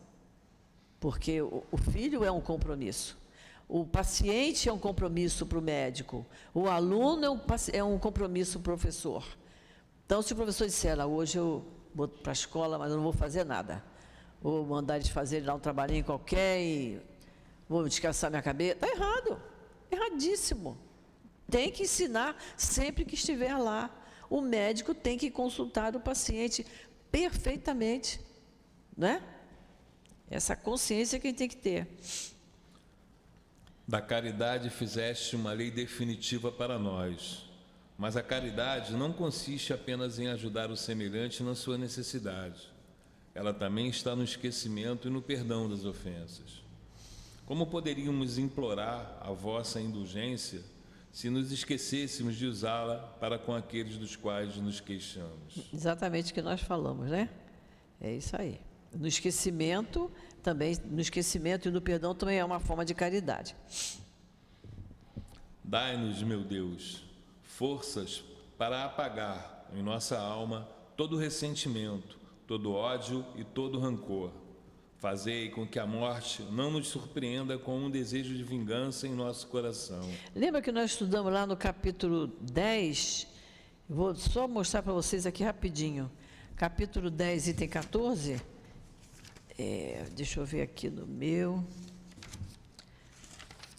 Porque o filho é um compromisso. O paciente é um compromisso para o médico. O aluno é um compromisso para o professor. Então, se o professor disser, hoje eu vou para a escola, mas eu não vou fazer nada, vou mandar eles fazerem lá um trabalhinho qualquer e vou descansar minha cabeça, está errado. Erradíssimo. Tem que ensinar sempre que estiver lá. O médico tem que consultar o paciente perfeitamente, né? Essa consciência que a gente tem que ter. Da caridade fizeste uma lei definitiva para nós, mas a caridade não consiste apenas em ajudar o semelhante na sua necessidade. Ela também está no esquecimento e no perdão das ofensas. Como poderíamos implorar a vossa indulgência se nos esquecêssemos de usá-la para com aqueles dos quais nos queixamos? Exatamente o que nós falamos, né? É isso aí. No esquecimento e no perdão também é uma forma de caridade. Dai-nos, meu Deus, forças para apagar em nossa alma todo ressentimento, todo ódio e todo rancor. Fazei com que a morte não nos surpreenda com um desejo de vingança em nosso coração. Lembra que nós estudamos lá no capítulo 10? Vou só mostrar para vocês aqui rapidinho. Capítulo 10, item 14. Deixa eu ver aqui no meu.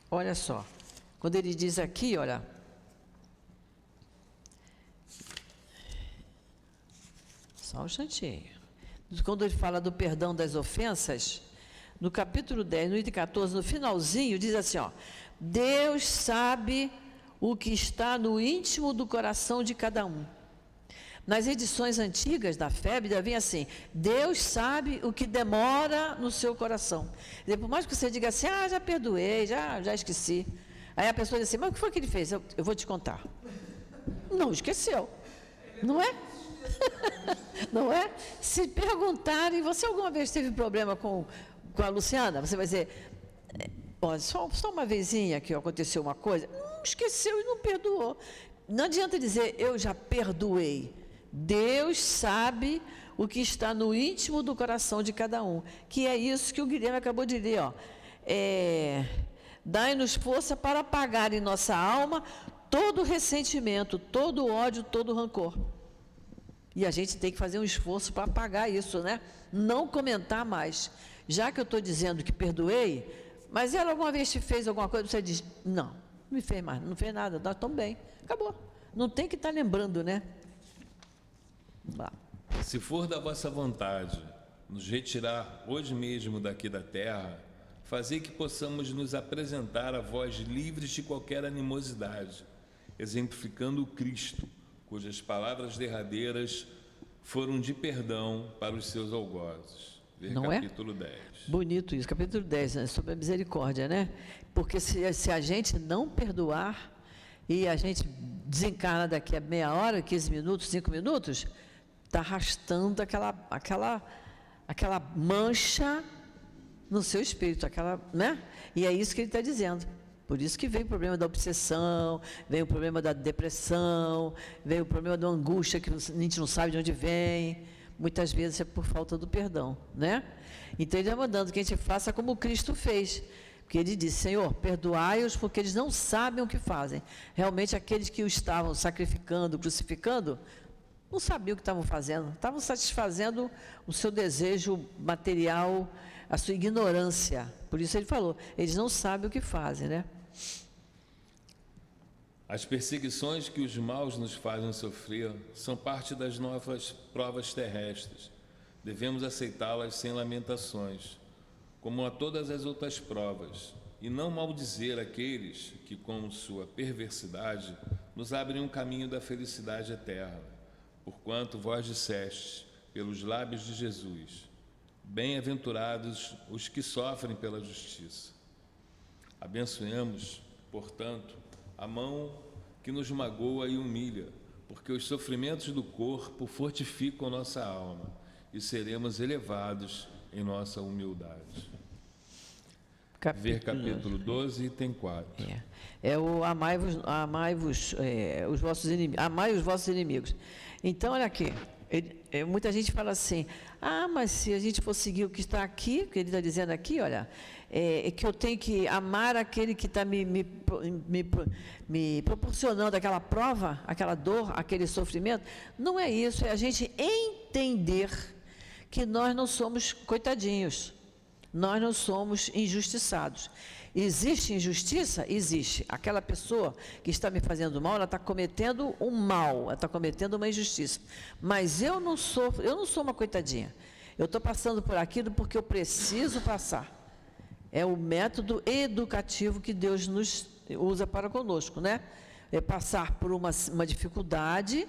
Olha só. Quando ele diz aqui, olha. Só um instantinho. Quando ele fala do perdão das ofensas, no capítulo 10, no item 14, no finalzinho, diz assim, ó, Deus sabe o que está no íntimo do coração de cada um. Nas edições antigas da FEB, vem assim, Deus sabe o que demora no seu coração. Por mais que você diga assim, já perdoei, já esqueci. Aí a pessoa diz assim, mas o que foi que ele fez? Eu vou te contar. Não esqueceu, não é? Não é? Se perguntarem, você alguma vez teve problema com a Luciana? Você vai dizer, só uma vezinha que aconteceu uma coisa, esqueceu e não perdoou. Não adianta dizer, eu já perdoei. Deus sabe o que está no íntimo do coração de cada um, que é isso que o Guilherme acabou de ler, ó. Dai-nos força para apagar em nossa alma todo ressentimento, todo ódio, todo rancor. E a gente tem que fazer um esforço para apagar isso, né? Não comentar mais. Já que eu estou dizendo que perdoei, mas ela alguma vez te fez alguma coisa, você diz, não me fez mais, não fez nada, nós estamos bem, acabou. Não tem que estar lembrando, né? Se for da vossa vontade nos retirar hoje mesmo daqui da terra, fazei que possamos nos apresentar a vós livres de qualquer animosidade, exemplificando o Cristo, cujas palavras derradeiras foram de perdão para os seus algozes. Não capítulo 10. Bonito isso, capítulo 10, né? Sobre a misericórdia, né? Porque se a gente não perdoar e a gente desencarna daqui a meia hora, 15 minutos, 5 minutos, está arrastando aquela mancha no seu espírito, né? E é isso que ele está dizendo. Por isso que vem o problema da obsessão, vem o problema da depressão, vem o problema da angústia que a gente não sabe de onde vem. Muitas vezes é por falta do perdão, né? Então ele está mandando que a gente faça como Cristo fez. Porque ele disse, Senhor, perdoai-os porque eles não sabem o que fazem. Realmente, aqueles que o estavam sacrificando, crucificando, não sabiam o que estavam fazendo. Estavam satisfazendo o seu desejo material, a sua ignorância. Por isso ele falou, eles não sabem o que fazem, né? As perseguições que os maus nos fazem sofrer são parte das novas provas terrestres. Devemos aceitá-las sem lamentações, como a todas as outras provas, e não maldizer aqueles que, com sua perversidade, nos abrem um caminho da felicidade eterna. Porquanto vós dissestes, pelos lábios de Jesus, bem-aventurados os que sofrem pela justiça. Abençoemos, portanto, a mão que nos magoa e humilha, porque os sofrimentos do corpo fortificam nossa alma e seremos elevados em nossa humildade. Ver capítulo 12, item 4. É o amai-vos, os vossos inimigos, amai os vossos inimigos. Então, olha aqui, muita gente fala assim, mas se a gente for seguir o que está aqui, que ele está dizendo aqui, olha, é que eu tenho que amar aquele que está me proporcionando aquela prova, aquela dor, aquele sofrimento. Não é isso, é a gente entender que nós não somos coitadinhos, nós não somos injustiçados. Existe injustiça? Existe. Aquela pessoa que está me fazendo mal, ela está cometendo um mal, ela está cometendo uma injustiça. Mas eu não sou uma coitadinha. Eu estou passando por aquilo porque eu preciso passar. É o método educativo que Deus nos usa para conosco, né? É passar por uma dificuldade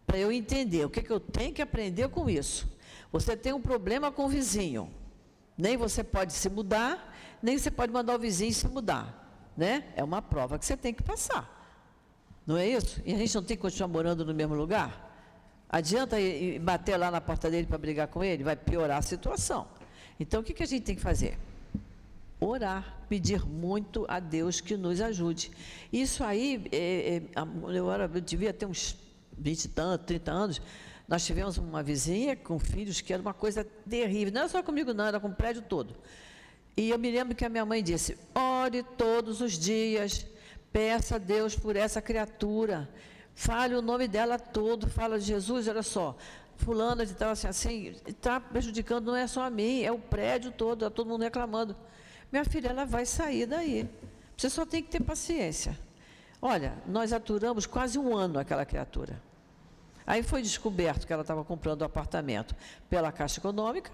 para eu entender o que eu tenho que aprender com isso. Você tem um problema com o vizinho. Nem você pode se mudar, nem você pode mandar o vizinho se mudar, né? É uma prova que você tem que passar, não é isso? E a gente não tem que continuar morando no mesmo lugar? Adianta ir bater lá na porta dele para brigar com ele? Vai piorar a situação. Então, o que a gente tem que fazer? Orar, pedir muito a Deus que nos ajude. Isso aí, eu devia ter uns 20 e tantos, 30 anos, nós tivemos uma vizinha com filhos que era uma coisa terrível. Não era só comigo, não, era com o prédio todo. E eu me lembro que a minha mãe disse, ore todos os dias, peça a Deus por essa criatura, fale o nome dela todo, fala de Jesus, olha só, fulana de tal, assim, está prejudicando, não é só a mim, é o prédio todo, está todo mundo reclamando. Minha filha, ela vai sair daí. Você só tem que ter paciência. Olha, nós aturamos quase um ano aquela criatura. Aí foi descoberto que ela estava comprando o apartamento pela Caixa Econômica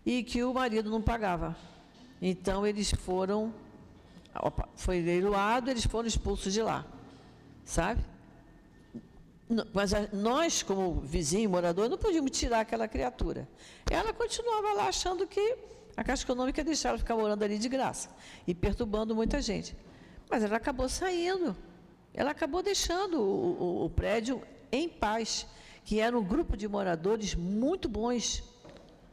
e que o marido não pagava. Então, eles foi leiloado, eles foram expulsos de lá, sabe? Mas nós, como vizinho, morador, não podíamos tirar aquela criatura. Ela continuava lá achando que a Caixa Econômica ia deixar ela ficar morando ali de graça e perturbando muita gente. Mas ela acabou saindo, ela acabou deixando o prédio em paz, que era um grupo de moradores muito bons,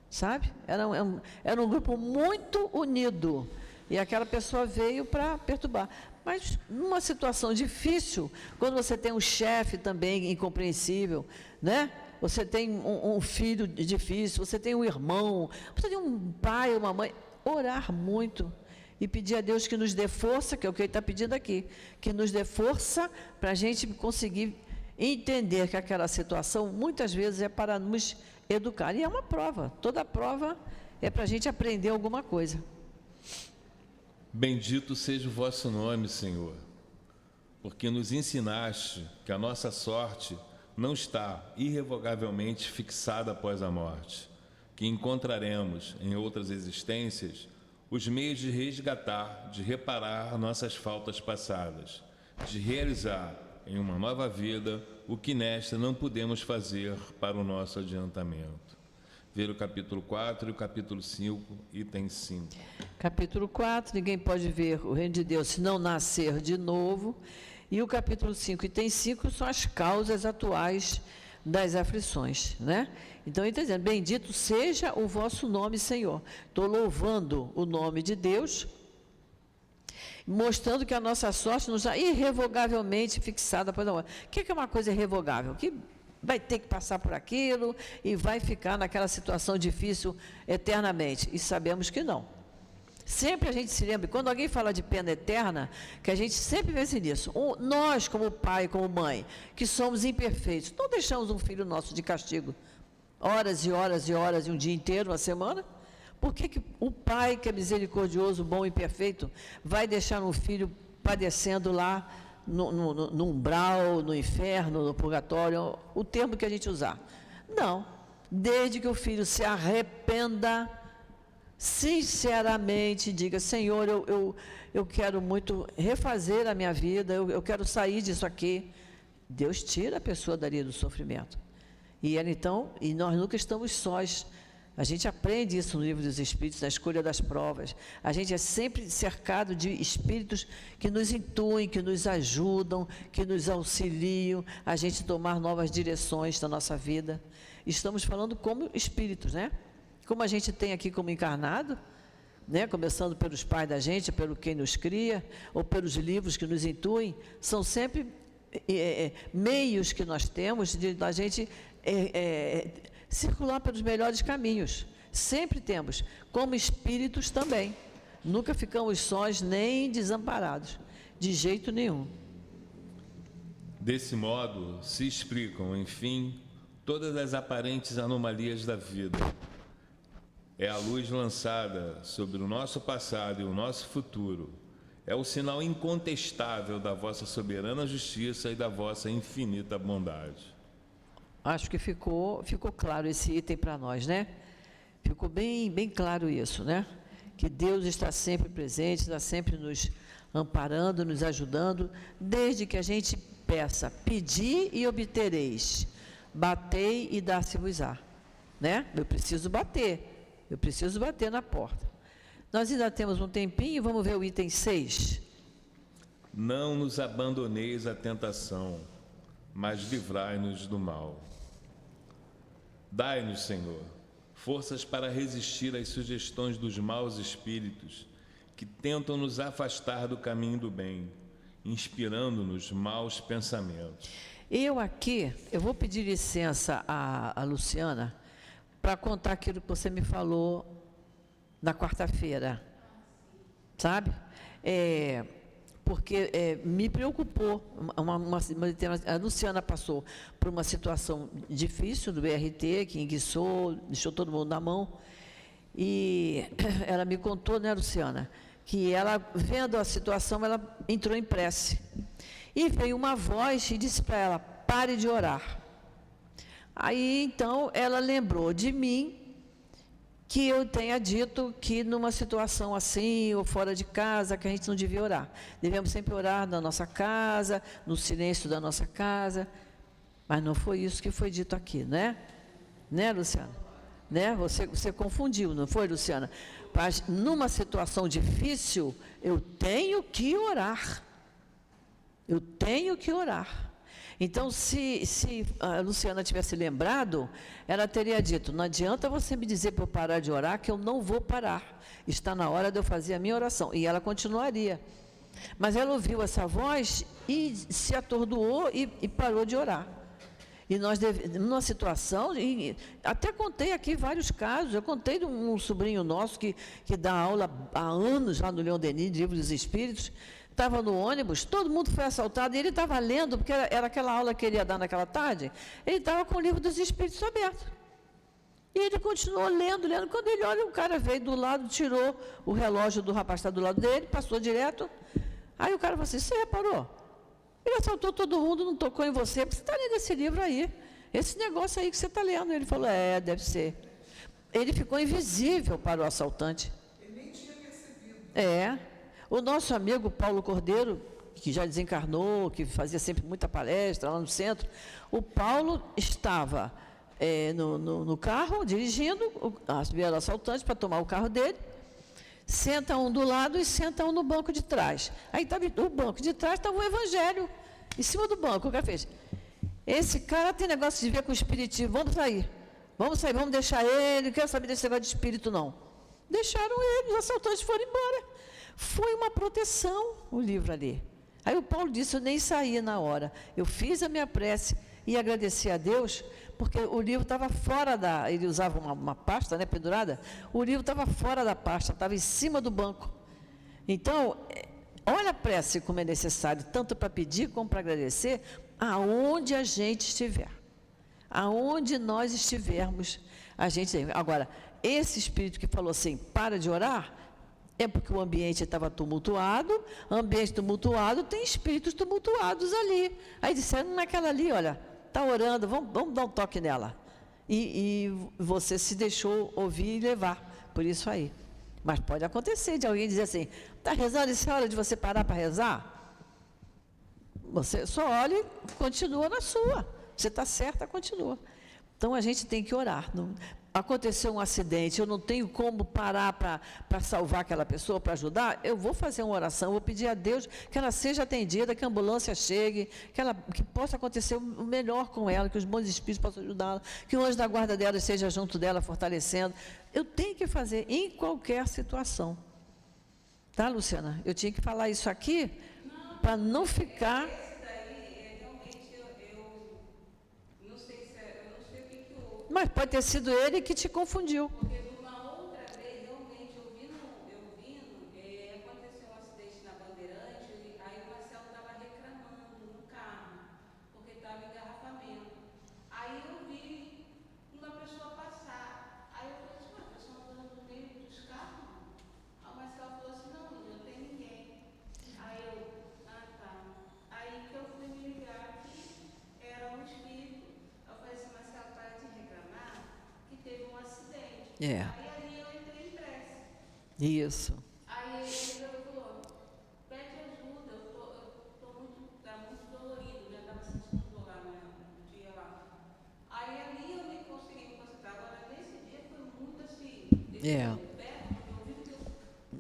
sabe? Era um grupo muito unido, e aquela pessoa veio para perturbar. Mas, numa situação difícil, quando você tem um chefe também incompreensível, né? Você tem um filho difícil, você tem um irmão, você tem um pai, uma mãe, orar muito e pedir a Deus que nos dê força, que é o que ele está pedindo aqui, que nos dê força para a gente conseguir entender que aquela situação, muitas vezes, é para nos educar. E é uma prova, toda prova é para a gente aprender alguma coisa. Bendito seja o vosso nome, Senhor, porque nos ensinaste que a nossa sorte não está irrevogavelmente fixada após a morte, que encontraremos em outras existências os meios de resgatar, de reparar nossas faltas passadas, de realizar em uma nova vida o que nesta não podemos fazer para o nosso adiantamento. Ver o capítulo 4 e o capítulo 5, item 5. Capítulo 4, ninguém pode ver o reino de Deus se não nascer de novo. E o capítulo 5, item 5, são as causas atuais das aflições, né? Então, ele está dizendo, bendito seja o vosso nome, Senhor. Estou louvando o nome de Deus, mostrando que a nossa sorte não está irrevogavelmente fixada após a morte. O que é uma coisa irrevogável? Que vai ter que passar por aquilo e vai ficar naquela situação difícil eternamente. E sabemos que não. Sempre a gente se lembra, quando alguém fala de pena eterna, que a gente sempre pensa nisso. Nós, como pai, como mãe, que somos imperfeitos, não deixamos um filho nosso de castigo horas e horas e horas, e um dia inteiro, uma semana? Por que o pai, que é misericordioso, bom e perfeito, vai deixar um filho padecendo lá no umbral, no inferno, no purgatório, o termo que a gente usar? Não. Desde que o filho se arrependa, sinceramente, diga: Senhor, eu quero muito refazer a minha vida, eu quero sair disso aqui. Deus tira a pessoa dali do sofrimento. E nós nunca estamos sós. A gente aprende isso no livro dos Espíritos, na escolha das provas. A gente é sempre cercado de espíritos que nos intuem, que nos ajudam, que nos auxiliam a gente tomar novas direções na nossa vida. Estamos falando como espíritos, né? Como a gente tem aqui como encarnado, né? Começando pelos pais da gente, pelo quem nos cria, ou pelos livros que nos intuem, são sempre meios que nós temos de a gente circular pelos melhores caminhos. Sempre temos, como espíritos também. Nunca ficamos sós nem desamparados, de jeito nenhum. Desse modo, se explicam, enfim, todas as aparentes anomalias da vida. É a luz lançada sobre o nosso passado e o nosso futuro. É o sinal incontestável da vossa soberana justiça e da vossa infinita bondade. Acho que ficou claro esse item para nós, né? Ficou bem claro isso, né? Que Deus está sempre presente, está sempre nos amparando, nos ajudando, desde que a gente peça: pedi e obtereis, batei e dar-se-vos-á, né? Eu preciso bater na porta. Nós ainda temos um tempinho, vamos ver o item 6. Não nos abandoneis à tentação, mas livrai-nos do mal. Dai-nos, Senhor, forças para resistir às sugestões dos maus espíritos que tentam nos afastar do caminho do bem, inspirando-nos maus pensamentos. Eu vou pedir licença à Luciana para contar aquilo que você me falou na quarta-feira, sabe? Porque me preocupou. A Luciana passou por uma situação difícil do BRT, que enguiçou, deixou todo mundo na mão. E ela me contou, né, Luciana, que ela, vendo a situação, ela entrou em prece. E veio uma voz e disse para ela: pare de orar. Aí, então, ela lembrou de mim, que eu tenha dito que numa situação assim, ou fora de casa, que a gente não devia orar. Devemos sempre orar na nossa casa, no silêncio da nossa casa. Mas não foi isso que foi dito aqui, né? Né, Luciana? Né? Você confundiu, não foi, Luciana? Mas numa situação difícil, eu tenho que orar. Eu tenho que orar. Então, se a Luciana tivesse lembrado, ela teria dito: não adianta você me dizer para eu parar de orar, que eu não vou parar. Está na hora de eu fazer a minha oração. E ela continuaria. Mas ela ouviu essa voz e se atordoou e parou de orar. E nós, numa situação, e até contei aqui vários casos, eu contei de um sobrinho nosso que dá aula há anos lá no Leon Denis, Livro dos Espíritos. Estava no ônibus, todo mundo foi assaltado, e ele estava lendo, porque era aquela aula que ele ia dar naquela tarde, ele estava com o Livro dos Espíritos aberto. E ele continuou lendo. Quando ele olha, o cara veio do lado, tirou o relógio do rapaz que está do lado dele, passou direto. Aí o cara falou assim: você reparou? Ele assaltou todo mundo, não tocou em você, porque você está lendo esse livro aí, esse negócio aí que você está lendo. Ele falou: deve ser. Ele ficou invisível para o assaltante. Ele nem tinha percebido. O nosso amigo Paulo Cordeiro, que já desencarnou, que fazia sempre muita palestra lá no centro, o Paulo estava no carro, dirigindo, vieram assaltantes para tomar o carro dele, senta um do lado e senta um no banco de trás. Aí o banco de trás estava um evangelho em cima do banco. O cara fez: esse cara tem negócio de ver com o espiritismo, vamos sair, vamos deixar ele, não quero saber desse negócio de espírito, não. Deixaram ele, os assaltantes foram embora. Foi uma proteção o livro ali. Aí o Paulo disse: eu nem saí na hora. Eu fiz a minha prece, e agradecer a Deus, porque o livro estava fora da... Ele usava uma pasta, né, pendurada. O livro estava fora da pasta, estava em cima do banco. Então, olha a prece como é necessário, tanto para pedir como para agradecer, aonde a gente estiver. Aonde nós estivermos, a gente... Agora, esse espírito que falou assim, para de orar, é porque o ambiente estava tumultuado, ambiente tumultuado, tem espíritos tumultuados ali. Aí disseram, naquela ali, olha, está orando, vamos dar um toque nela. E você se deixou ouvir e levar, por isso aí. Mas pode acontecer de alguém dizer assim, está rezando, isso é hora de você parar para rezar? Você só olha e continua na sua. Você está certa, continua. Então, a gente tem que orar. Não, aconteceu um acidente, eu não tenho como parar para salvar aquela pessoa, para ajudar, eu vou fazer uma oração, vou pedir a Deus que ela seja atendida, que a ambulância chegue, que possa acontecer o melhor com ela, que os bons espíritos possam ajudá-la, que o anjo da guarda dela esteja junto dela, fortalecendo. Eu tenho que fazer em qualquer situação. Tá, Luciana? Eu tinha que falar isso aqui para não ficar... Mas pode ter sido ele que te confundiu. Porque uma outra vez, realmente, eu vindo, aconteceu um acidente na Bandeirante, e aí o Marcelo estava reclamando no carro, porque estava engarrafamento. Aí eu vi uma pessoa passar. Aí eu falei assim, a pessoa andando no meio dos carros. Aí o Marcelo falou assim, não tem ninguém. Aí eu, tá. Aí que eu fui me ligar que era um espírito. Eu falei assim, Marcelo, para de reclamar, que teve um acidente. É. Aí ali eu entrei em prece. Isso. Aí ele falou, pede ajuda, tá muito dolorido, já estava sentindo dor lá no dia lá. Aí ali eu me consegui me concentrar. Agora, nesse dia foi muito assim,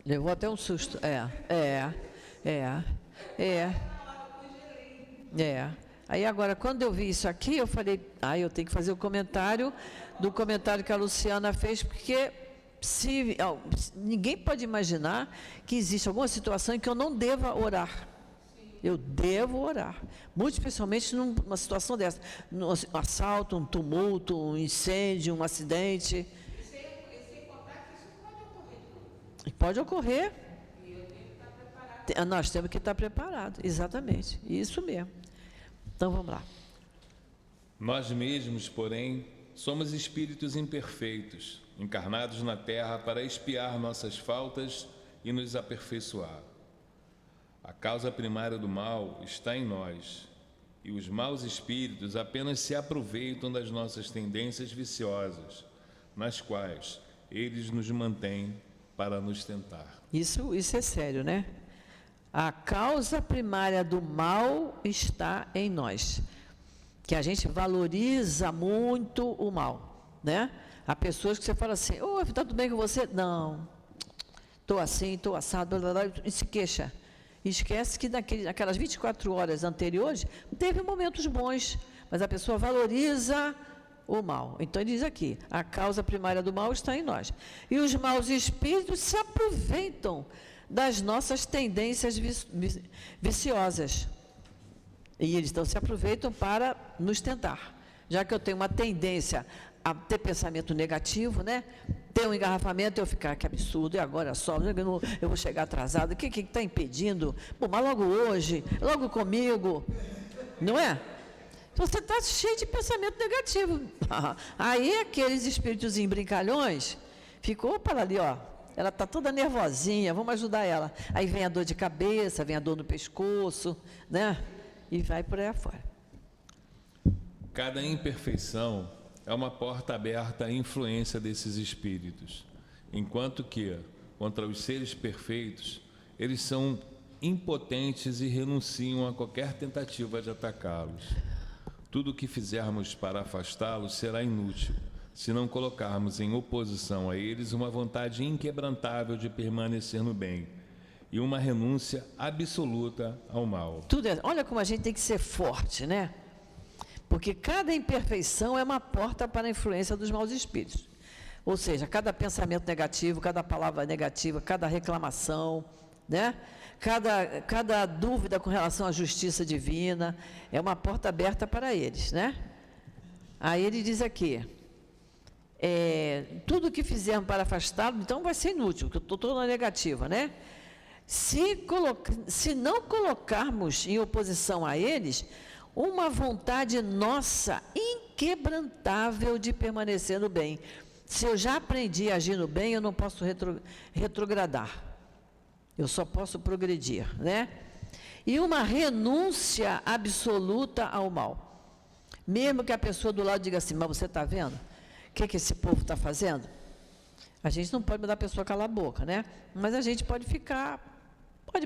Levou até um susto. Aí agora, quando eu vi isso aqui, eu falei, eu tenho que fazer o comentário do comentário que a Luciana fez, porque ninguém pode imaginar que existe alguma situação em que eu não deva orar. Eu devo orar. Muito especialmente numa situação dessa. Um assalto, um tumulto, um incêndio, um acidente. E sem contar que isso pode ocorrer de novo. Pode ocorrer. E eu tenho que estar preparado. Nós temos que estar preparados, exatamente. Isso mesmo. Então, vamos lá. Nós mesmos, porém, somos espíritos imperfeitos, encarnados na Terra para expiar nossas faltas e nos aperfeiçoar. A causa primária do mal está em nós, e os maus espíritos apenas se aproveitam das nossas tendências viciosas, nas quais eles nos mantêm para nos tentar. Isso é sério, né? A causa primária do mal está em nós. Que a gente valoriza muito o mal, né? Há pessoas que você fala assim, está tudo bem com você? Não, estou assim, estou assado, blá, blá, blá, e se queixa. Esquece que naquelas 24 horas anteriores, teve momentos bons, mas a pessoa valoriza o mal. Então, ele diz aqui, a causa primária do mal está em nós. E os maus espíritos se aproveitam das nossas tendências viciosas. E eles então se aproveitam para nos tentar. Já que eu tenho uma tendência a ter pensamento negativo, né? Ter um engarrafamento, eu ficar, que absurdo, e agora só, eu vou chegar atrasado, o que está impedindo? Bom, mas logo hoje, logo comigo, não é? Você está cheio de pensamento negativo. Aí aqueles espíritos brincalhões, ficou para ali, ela está toda nervosinha, vamos ajudar ela. Aí vem a dor de cabeça, vem a dor no pescoço, né? E vai por aí afora. Cada imperfeição é uma porta aberta à influência desses espíritos, enquanto que, contra os seres perfeitos, eles são impotentes e renunciam a qualquer tentativa de atacá-los. Tudo o que fizermos para afastá-los será inútil, se não colocarmos em oposição a eles uma vontade inquebrantável de permanecer no bem e uma renúncia absoluta ao mal. Olha como a gente tem que ser forte, né? Porque cada imperfeição é uma porta para a influência dos maus espíritos. Ou seja, cada pensamento negativo, cada palavra negativa, cada reclamação, né? Cada dúvida com relação à justiça divina é uma porta aberta para eles, né? Aí ele diz aqui, tudo que fizermos para afastá-lo, então vai ser inútil, porque eu estou na negativa, né? Se não colocarmos em oposição a eles uma vontade nossa inquebrantável de permanecer no bem. Se eu já aprendi a agir no bem, eu não posso retrogradar. Eu só posso progredir, né? E uma renúncia absoluta ao mal. Mesmo que a pessoa do lado diga assim, mas você está vendo? O que esse povo está fazendo? A gente não pode mandar a pessoa calar a boca, né? Mas a gente pode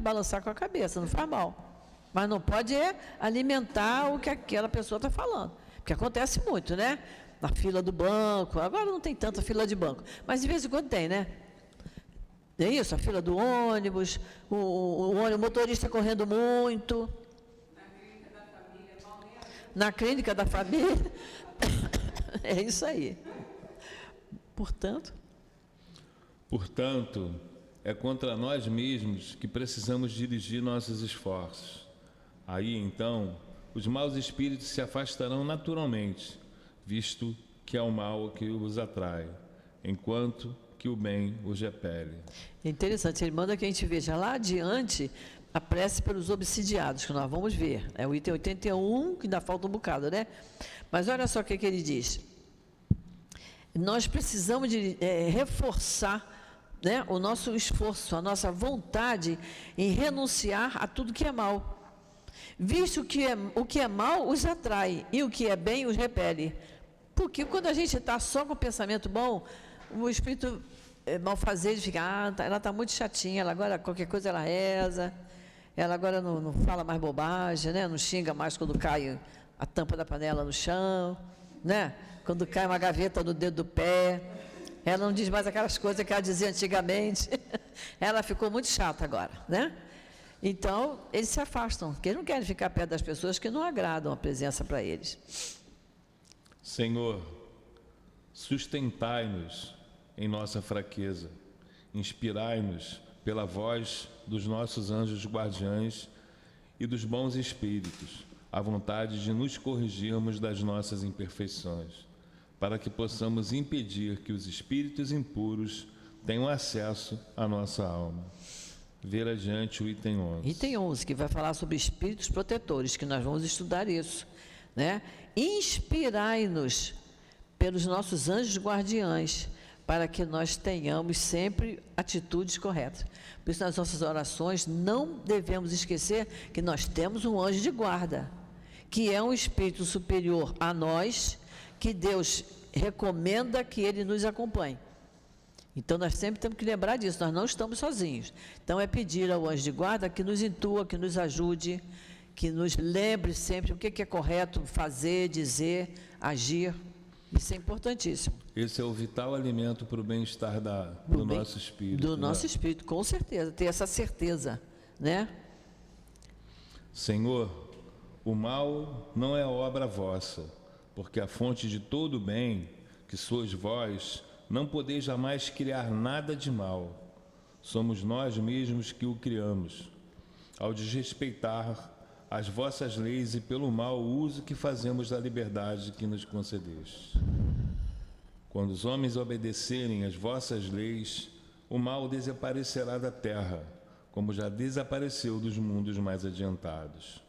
balançar com a cabeça, não faz mal. Mas não pode alimentar o que aquela pessoa está falando. Porque acontece muito, né? Na fila do banco, agora não tem tanta fila de banco, mas de vez em quando tem, né? É isso, a fila do ônibus, o motorista correndo muito. Na clínica da família. É isso aí. Portanto, é contra nós mesmos que precisamos dirigir nossos esforços. Aí, então, os maus espíritos se afastarão naturalmente, visto que é o mal que os atrai, enquanto que o bem os repele. É interessante, ele manda que a gente veja lá adiante a prece pelos obsidiados, que nós vamos ver. É o item 81, que ainda falta um bocado, né? Mas olha só o que ele diz. Nós precisamos de reforçar, né, o nosso esforço, a nossa vontade em renunciar a tudo que é mal. Visto que o que é mal os atrai e o que é bem os repele. Porque quando a gente está só com o pensamento bom, o espírito malfazejo fica, ela está muito chatinha, ela agora qualquer coisa ela reza, ela agora não fala mais bobagem, né? Não xinga mais quando cai a tampa da panela no chão, né? Quando cai uma gaveta no dedo do pé, ela não diz mais aquelas coisas que ela dizia antigamente. Ela ficou muito chata agora, né? Então, eles se afastam, porque eles não querem ficar perto das pessoas que não agradam a presença para eles. Senhor, sustentai-nos em nossa fraqueza, inspirai-nos pela voz dos nossos anjos guardiães e dos bons espíritos, a vontade de nos corrigirmos das nossas imperfeições, para que possamos impedir que os espíritos impuros tenham acesso à nossa alma. Ver adiante o item 11. Item 11, que vai falar sobre espíritos protetores, que nós vamos estudar isso, né? Inspirai-nos pelos nossos anjos guardiães, para que nós tenhamos sempre atitudes corretas. Por isso, nas nossas orações, não devemos esquecer que nós temos um anjo de guarda, que é um espírito superior a nós, que Deus recomenda que ele nos acompanhe. Então, nós sempre temos que lembrar disso, nós não estamos sozinhos. Então, é pedir ao anjo de guarda que nos intua, que nos ajude, que nos lembre sempre o que é correto fazer, dizer, agir. Isso é importantíssimo. Esse é o vital alimento para o bem-estar do nosso espírito. Do nosso espírito, com certeza, ter essa certeza, né? Senhor, o mal não é obra vossa, porque a fonte de todo o bem, que sois vós, não podeis jamais criar nada de mal. Somos nós mesmos que o criamos, ao desrespeitar as vossas leis e pelo mau uso que fazemos da liberdade que nos concedeste. Quando os homens obedecerem às vossas leis, o mal desaparecerá da terra, como já desapareceu dos mundos mais adiantados.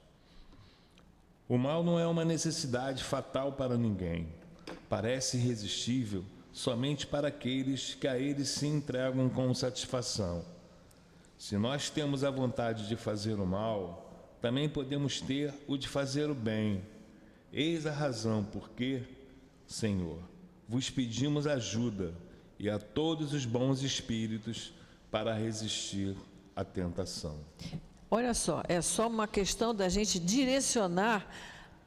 O mal não é uma necessidade fatal para ninguém. Parece irresistível somente para aqueles que a ele se entregam com satisfação. Se nós temos a vontade de fazer o mal, também podemos ter o de fazer o bem. Eis a razão por que, Senhor, vos pedimos ajuda e a todos os bons espíritos para resistir à tentação. Olha só, é só uma questão da gente direcionar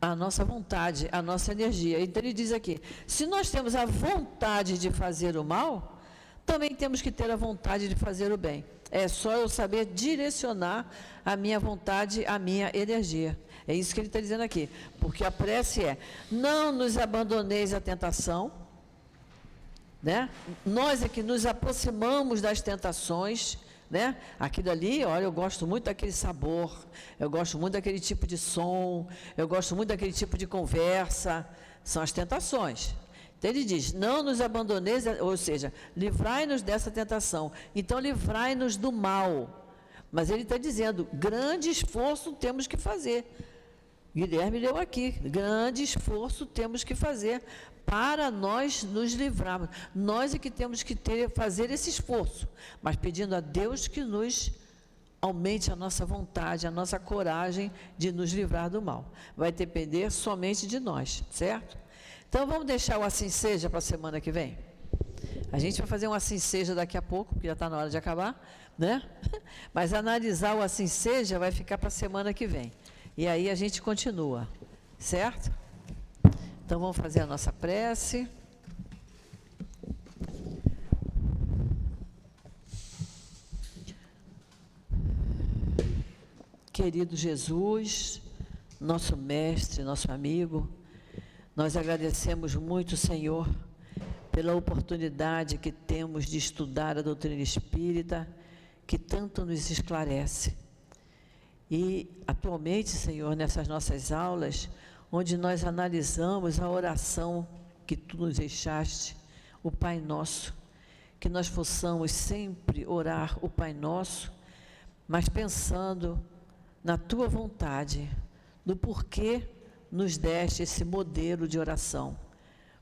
a nossa vontade, a nossa energia. Então ele diz aqui, se nós temos a vontade de fazer o mal, também temos que ter a vontade de fazer o bem. É só eu saber direcionar a minha vontade, a minha energia. É isso que ele está dizendo aqui. Porque a prece é, não nos abandoneis à tentação, né? Nós é que nos aproximamos das tentações, né? Aquilo ali, olha, eu gosto muito daquele sabor, eu gosto muito daquele tipo de som, eu gosto muito daquele tipo de conversa. São as tentações. Então ele diz, não nos abandoneis, ou seja, livrai-nos dessa tentação. Então livrai-nos do mal. Mas ele está dizendo, grande esforço temos que fazer. Guilherme leu aqui, grande esforço temos que fazer para nós nos livrarmos. Nós é que temos que fazer esse esforço, mas pedindo a Deus que nos aumente a nossa vontade, a nossa coragem de nos livrar do mal. Vai depender somente de nós, certo? Então vamos deixar o assim seja para a semana que vem? A gente vai fazer um assim seja daqui a pouco, porque já está na hora de acabar, né? Mas analisar o assim seja vai ficar para a semana que vem. E aí a gente continua, certo? Então vamos fazer a nossa prece. Querido Jesus, nosso mestre, nosso amigo, nós agradecemos muito, Senhor, pela oportunidade que temos de estudar a doutrina espírita, que tanto nos esclarece. E, atualmente, Senhor, nessas nossas aulas, onde nós analisamos a oração que Tu nos deixaste, o Pai Nosso, que nós possamos sempre orar o Pai Nosso, mas pensando na Tua vontade, no porquê nos deste esse modelo de oração,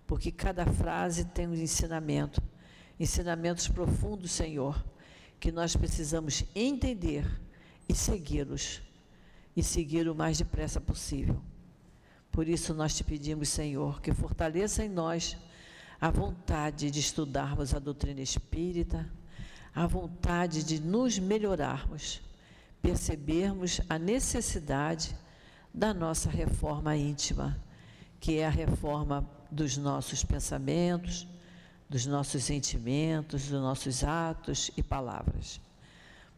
porque cada frase tem um ensinamento, ensinamentos profundos, Senhor, que nós precisamos entender e segui-los, e seguir o mais depressa possível. Por isso nós te pedimos, Senhor, que fortaleça em nós a vontade de estudarmos a doutrina espírita, a vontade de nos melhorarmos, percebermos a necessidade da nossa reforma íntima, que é a reforma dos nossos pensamentos, dos nossos sentimentos, dos nossos atos e palavras.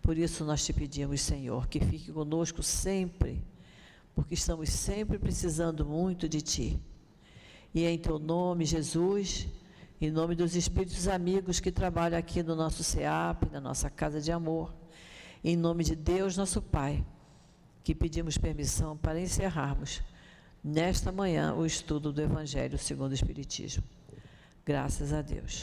Por isso nós te pedimos, Senhor, que fique conosco sempre, porque estamos sempre precisando muito de Ti. E é em Teu nome, Jesus, em nome dos espíritos amigos que trabalham aqui no nosso CEAP, na nossa Casa de Amor, em nome de Deus, nosso Pai, que pedimos permissão para encerrarmos nesta manhã o estudo do Evangelho segundo o Espiritismo. Graças a Deus.